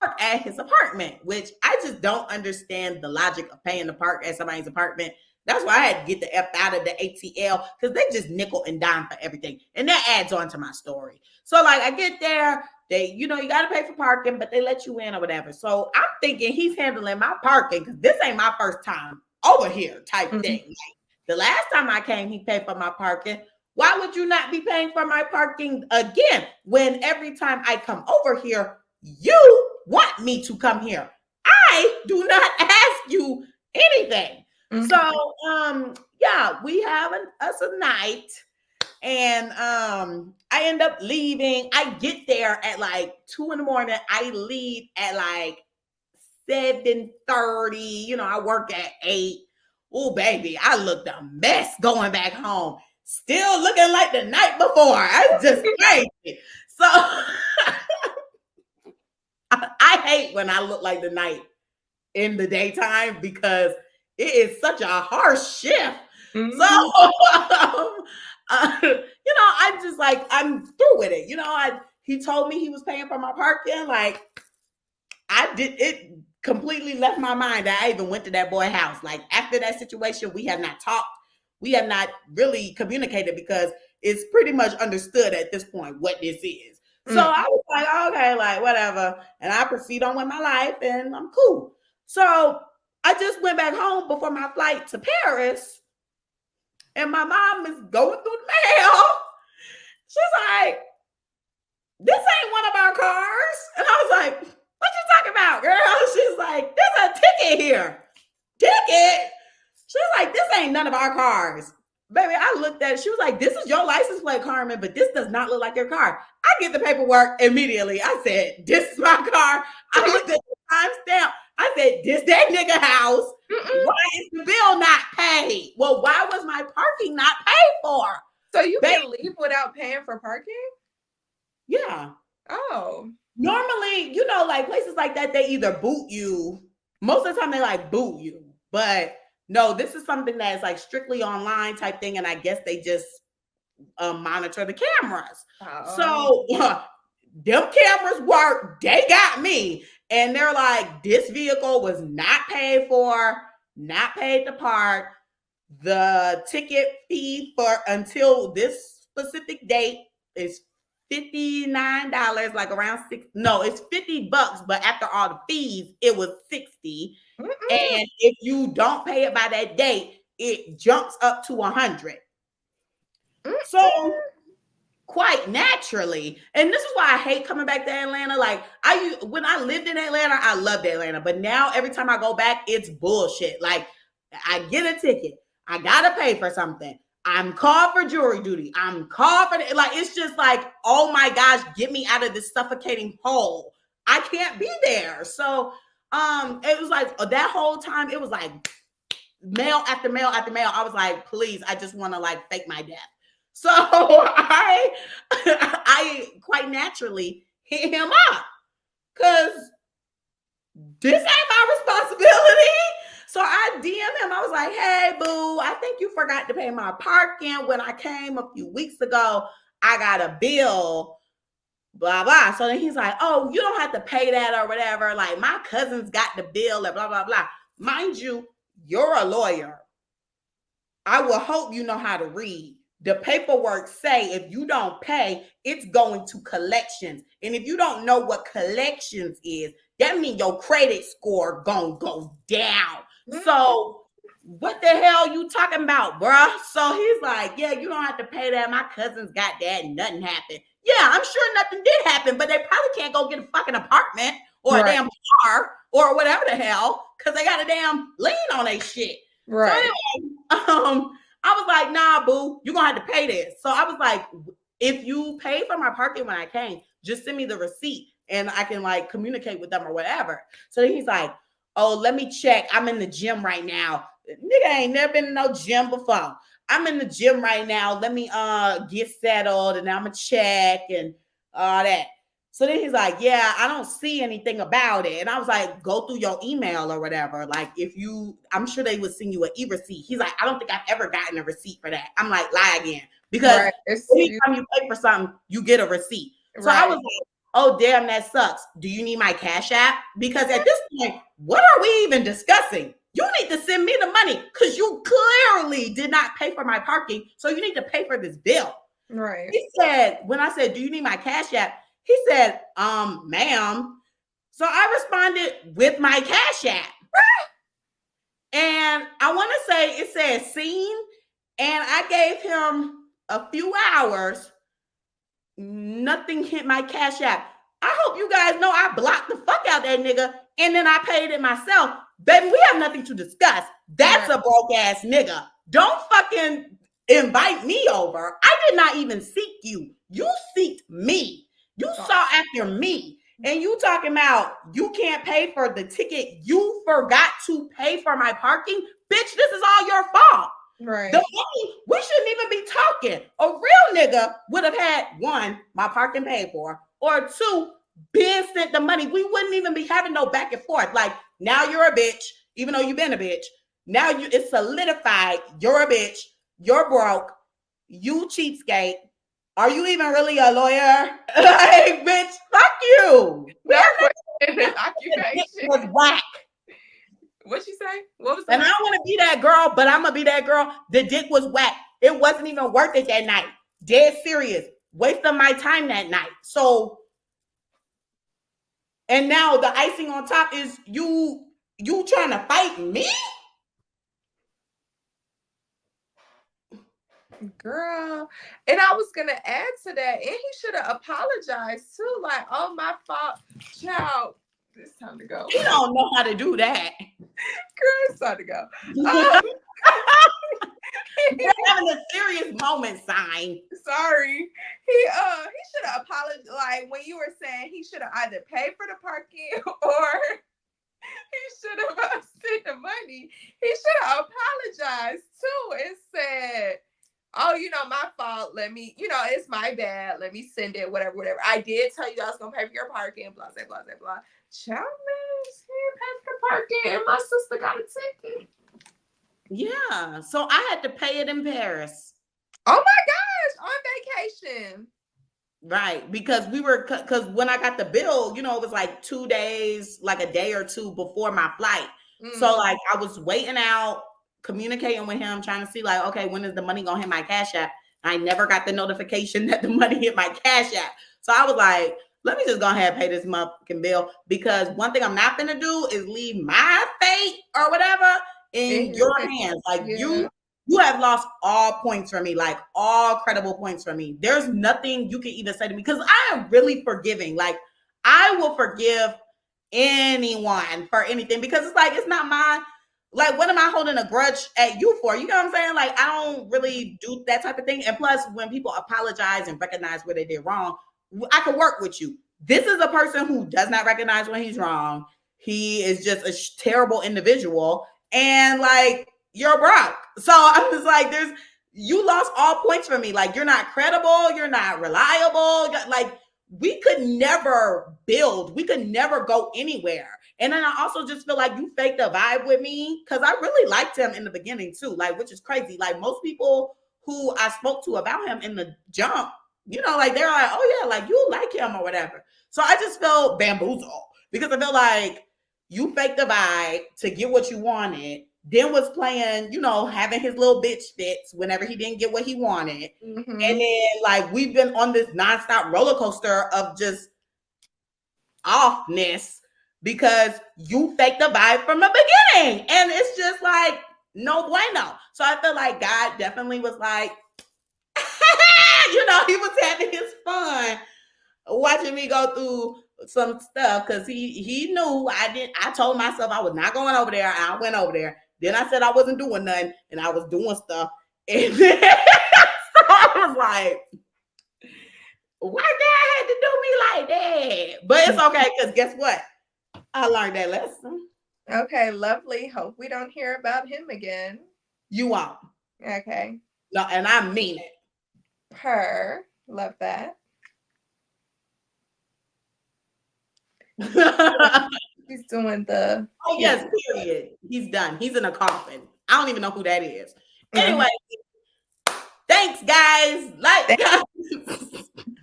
park at his apartment, which I just don't understand the logic of paying to park at somebody's apartment. That's why I had to get the F out of the ATL because they just nickel and dime for everything. And that adds on to my story. So like I get there, they, you know, you got to pay for parking, but they let you in or whatever. So I'm thinking he's handling my parking because this ain't my first time over here type thing. Like, the last time I came, he paid for my parking. Why would you not be paying for my parking again when every time I come over here, you want me to come here? I do not ask you anything. So, yeah, we have us a night and I end up leaving. I get there at like 2 in the morning. I leave at like 7:30. You know, I work at 8. Oh, baby, I looked a mess going back home. Still looking like the night before. I just crazy. So I hate when I look like the night in the daytime because it is such a harsh shift. So, you know, I'm just like, I'm through with it. You know, he told me he was paying for my parking. Like, it completely left my mind that I even went to that boy house. Like, after that situation, we have not talked. We have not really communicated because it's pretty much understood at this point what this is. So I was like, okay, like whatever. And I proceed on with my life and I'm cool. So I just went back home before my flight to Paris. And my mom is going through the mail. She's like, this ain't one of our cars. And I was like, what you talking about, girl? She's like, there's a ticket here. Ticket? She's like, this ain't none of our cars. Baby, I looked at it. She was like, this is your license plate, Carmen, but this does not look like your car. I get the paperwork immediately. I said, this is my car. I looked at the timestamp. I said, this that nigga house. Why is the bill not paid? Well, why was my parking not paid for? So you can leave without paying for parking? Yeah. Oh. Normally, you know, like places like that, they either boot you. Most of the time they like boot you. But no, this is something that is like strictly online type thing. And I guess they just monitor the cameras. So them cameras work. They got me. And they're like, this vehicle was not paid for, not paid to park. The ticket fee for until this specific date is $59, like around it's $50, but after all the fees, it was $60. And if you don't pay it by that date, it jumps up to $100. So quite naturally, and this is why I hate coming back to Atlanta. Like when I lived in Atlanta, I loved Atlanta, but now every time I go back, it's bullshit. Like I get a ticket, I gotta pay for something. I'm called for jury duty. I'm called for like it's just like, oh my gosh, get me out of this suffocating hole. I can't be there. So it was like that whole time, it was like mail after mail after mail. I was like, please, I just want to like fake my death. So I quite naturally hit him up because this ain't my responsibility. So I DM him. I was like, hey, boo, I think you forgot to pay my parking when I came a few weeks ago. I got a bill, blah, blah. So then he's like, oh, you don't have to pay that or whatever. Like my cousin's got the bill and blah, blah, blah. Mind you, you're a lawyer. I will hope you know how to read. The paperwork say if you don't pay, it's going to collections. And if you don't know what collections is, that means your credit score gonna go down. So what the hell you talking about, bruh? So he's like, yeah, you don't have to pay that. My cousin's got that and nothing happened. Yeah, I'm sure nothing did happen, but they probably can't go get a fucking apartment or a damn car or whatever the hell because they got a damn lien on their shit. Right. So anyway, I was like, nah, boo, you're going to have to pay this. So I was like, if you paid for my parking when I came, just send me the receipt and I can like communicate with them or whatever. So then he's like, oh, let me check. I'm in the gym right now. Nigga ain't never been in no gym before. I'm in the gym right now. Let me get settled and I'm going to check and all that. So then he's like, yeah, I don't see anything about it. And I was like, go through your email or whatever. Like I'm sure they would send you an e-receipt. He's like, I don't think I've ever gotten a receipt for that. I'm like, lie again. Because anytime you pay for something, you get a receipt. So I was like, oh, damn, that sucks. Do you need my Cash App? Because at this point, what are we even discussing? You need to send me the money because you literally did not pay for my parking, so you need to pay for this bill. Right. He said, when I said, do you need my Cash App? He said, ma'am. So I responded with my Cash App. And I want to say it said seen, and I gave him a few hours. Nothing hit my Cash App. I hope you guys know I blocked the fuck out that nigga, and then I paid it myself. Baby, we have nothing to discuss. That's a broke ass nigga. Don't fucking invite me over. I did not even seek you. You seeked me. You saw after me. And you talking about you can't pay for the ticket. You forgot to pay for my parking. Bitch, this is all your fault. Right. The money, we shouldn't even be talking. A real nigga would have had, one, my parking paid for, or two, been sent the money. We wouldn't even be having no back and forth. Like, now you're a bitch, even though you've been a bitch. Now it's solidified. You're a bitch. You're broke. You cheapskate. Are you even really a lawyer? Like, bitch, fuck you. Occupation was whack. What'd you say? What was that? And I don't want to be that girl, but I'm gonna be that girl. The dick was whack. It wasn't even worth it that night. Dead serious. Wasting my time that night. So, and now the icing on top is you trying to fight me? Girl. And I was gonna add to that, and he should have apologized too. Like, oh, my fault, child. It's time to go. He don't know how to do that. Girl, it's time to go. We're having a serious moment, sign. Sorry. He should have apologized. Like, when you were saying he should have either paid for the parking or he should have sent the money. He should have apologized too and said, oh, my fault. Let me, it's my bad. Let me send it, whatever. I did tell you I was going to pay for your parking, blah, blah, blah, blah, blah. Child, man, he paid for the parking and my sister got a ticket. Yeah. So I had to pay it in Paris. Oh my gosh, on vacation. Right. Because because when I got the bill, it was like 2 days, like a day or two before my flight. Mm-hmm. So like I was waiting out, communicating with him, trying to see like, okay, when is the money gonna hit my Cash App? I never got the notification that the money hit my Cash App. So I was like, let me just go ahead and pay this motherfucking bill, because one thing I'm not gonna do is leave my fate or whatever in your hands. Like you have lost all points for me, like all credible points for me. There's nothing you can even say to me, because I am really forgiving. Like I will forgive anyone for anything, because it's like, it's not my, like, what am I holding a grudge at you for? You know what I'm saying? Like, I don't really do that type of thing. And plus, when people apologize and recognize where they did wrong, I can work with you. This is a person who does not recognize when he's wrong. He is just a terrible individual. And like, you're broke. So I'm just like, you lost all points for me. Like, you're not credible. You're not reliable. Like, we could never build. We could never go anywhere. And then I also just feel like you faked a vibe with me, because I really liked him in the beginning too, like, which is crazy. Like, most people who I spoke to about him in the jump, like, they're like, oh yeah, like, you like him or whatever. So I just felt bamboozled, because I felt like you faked the vibe to get what you wanted, then was playing, having his little bitch fits whenever he didn't get what he wanted. Mm-hmm. And then like, we've been on this nonstop roller coaster of just offness, because you faked the vibe from the beginning. And it's just like, no bueno. So I feel like God definitely was like, he was having his fun watching me go through some stuff, because he knew I told myself I was not going over there. I went over there. Then I said I wasn't doing nothing, and I was doing stuff. And then so I was like, why dad had to do me like that? But it's okay, because guess what? I learned that lesson. Okay, lovely. Hope we don't hear about him again. You won't. Okay. No, and I mean it. Love that. He's doing the... Oh, yes, period. He's done. He's in a coffin. I don't even know who that is. Anyway, that Thanks, guys.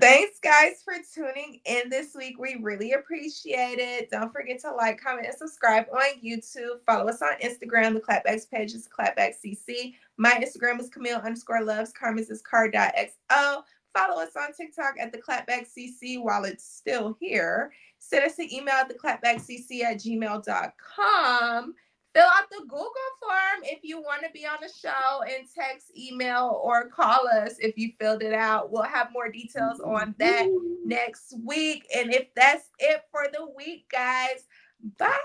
Thanks, guys, for tuning in this week. We really appreciate it. Don't forget to like, comment, and subscribe on YouTube. Follow us on Instagram. The Clapback's page is clapbackcc. My Instagram is Camille_loves. Carmen's is car.xo. Follow us on TikTok at theclapbackcc while it's still here. Send us an email at theclapbackcc@gmail.com. Fill out the Google form if you want to be on the show, and text, email, or call us if you filled it out. We'll have more details on that next week. And if that's it for the week, guys, bye.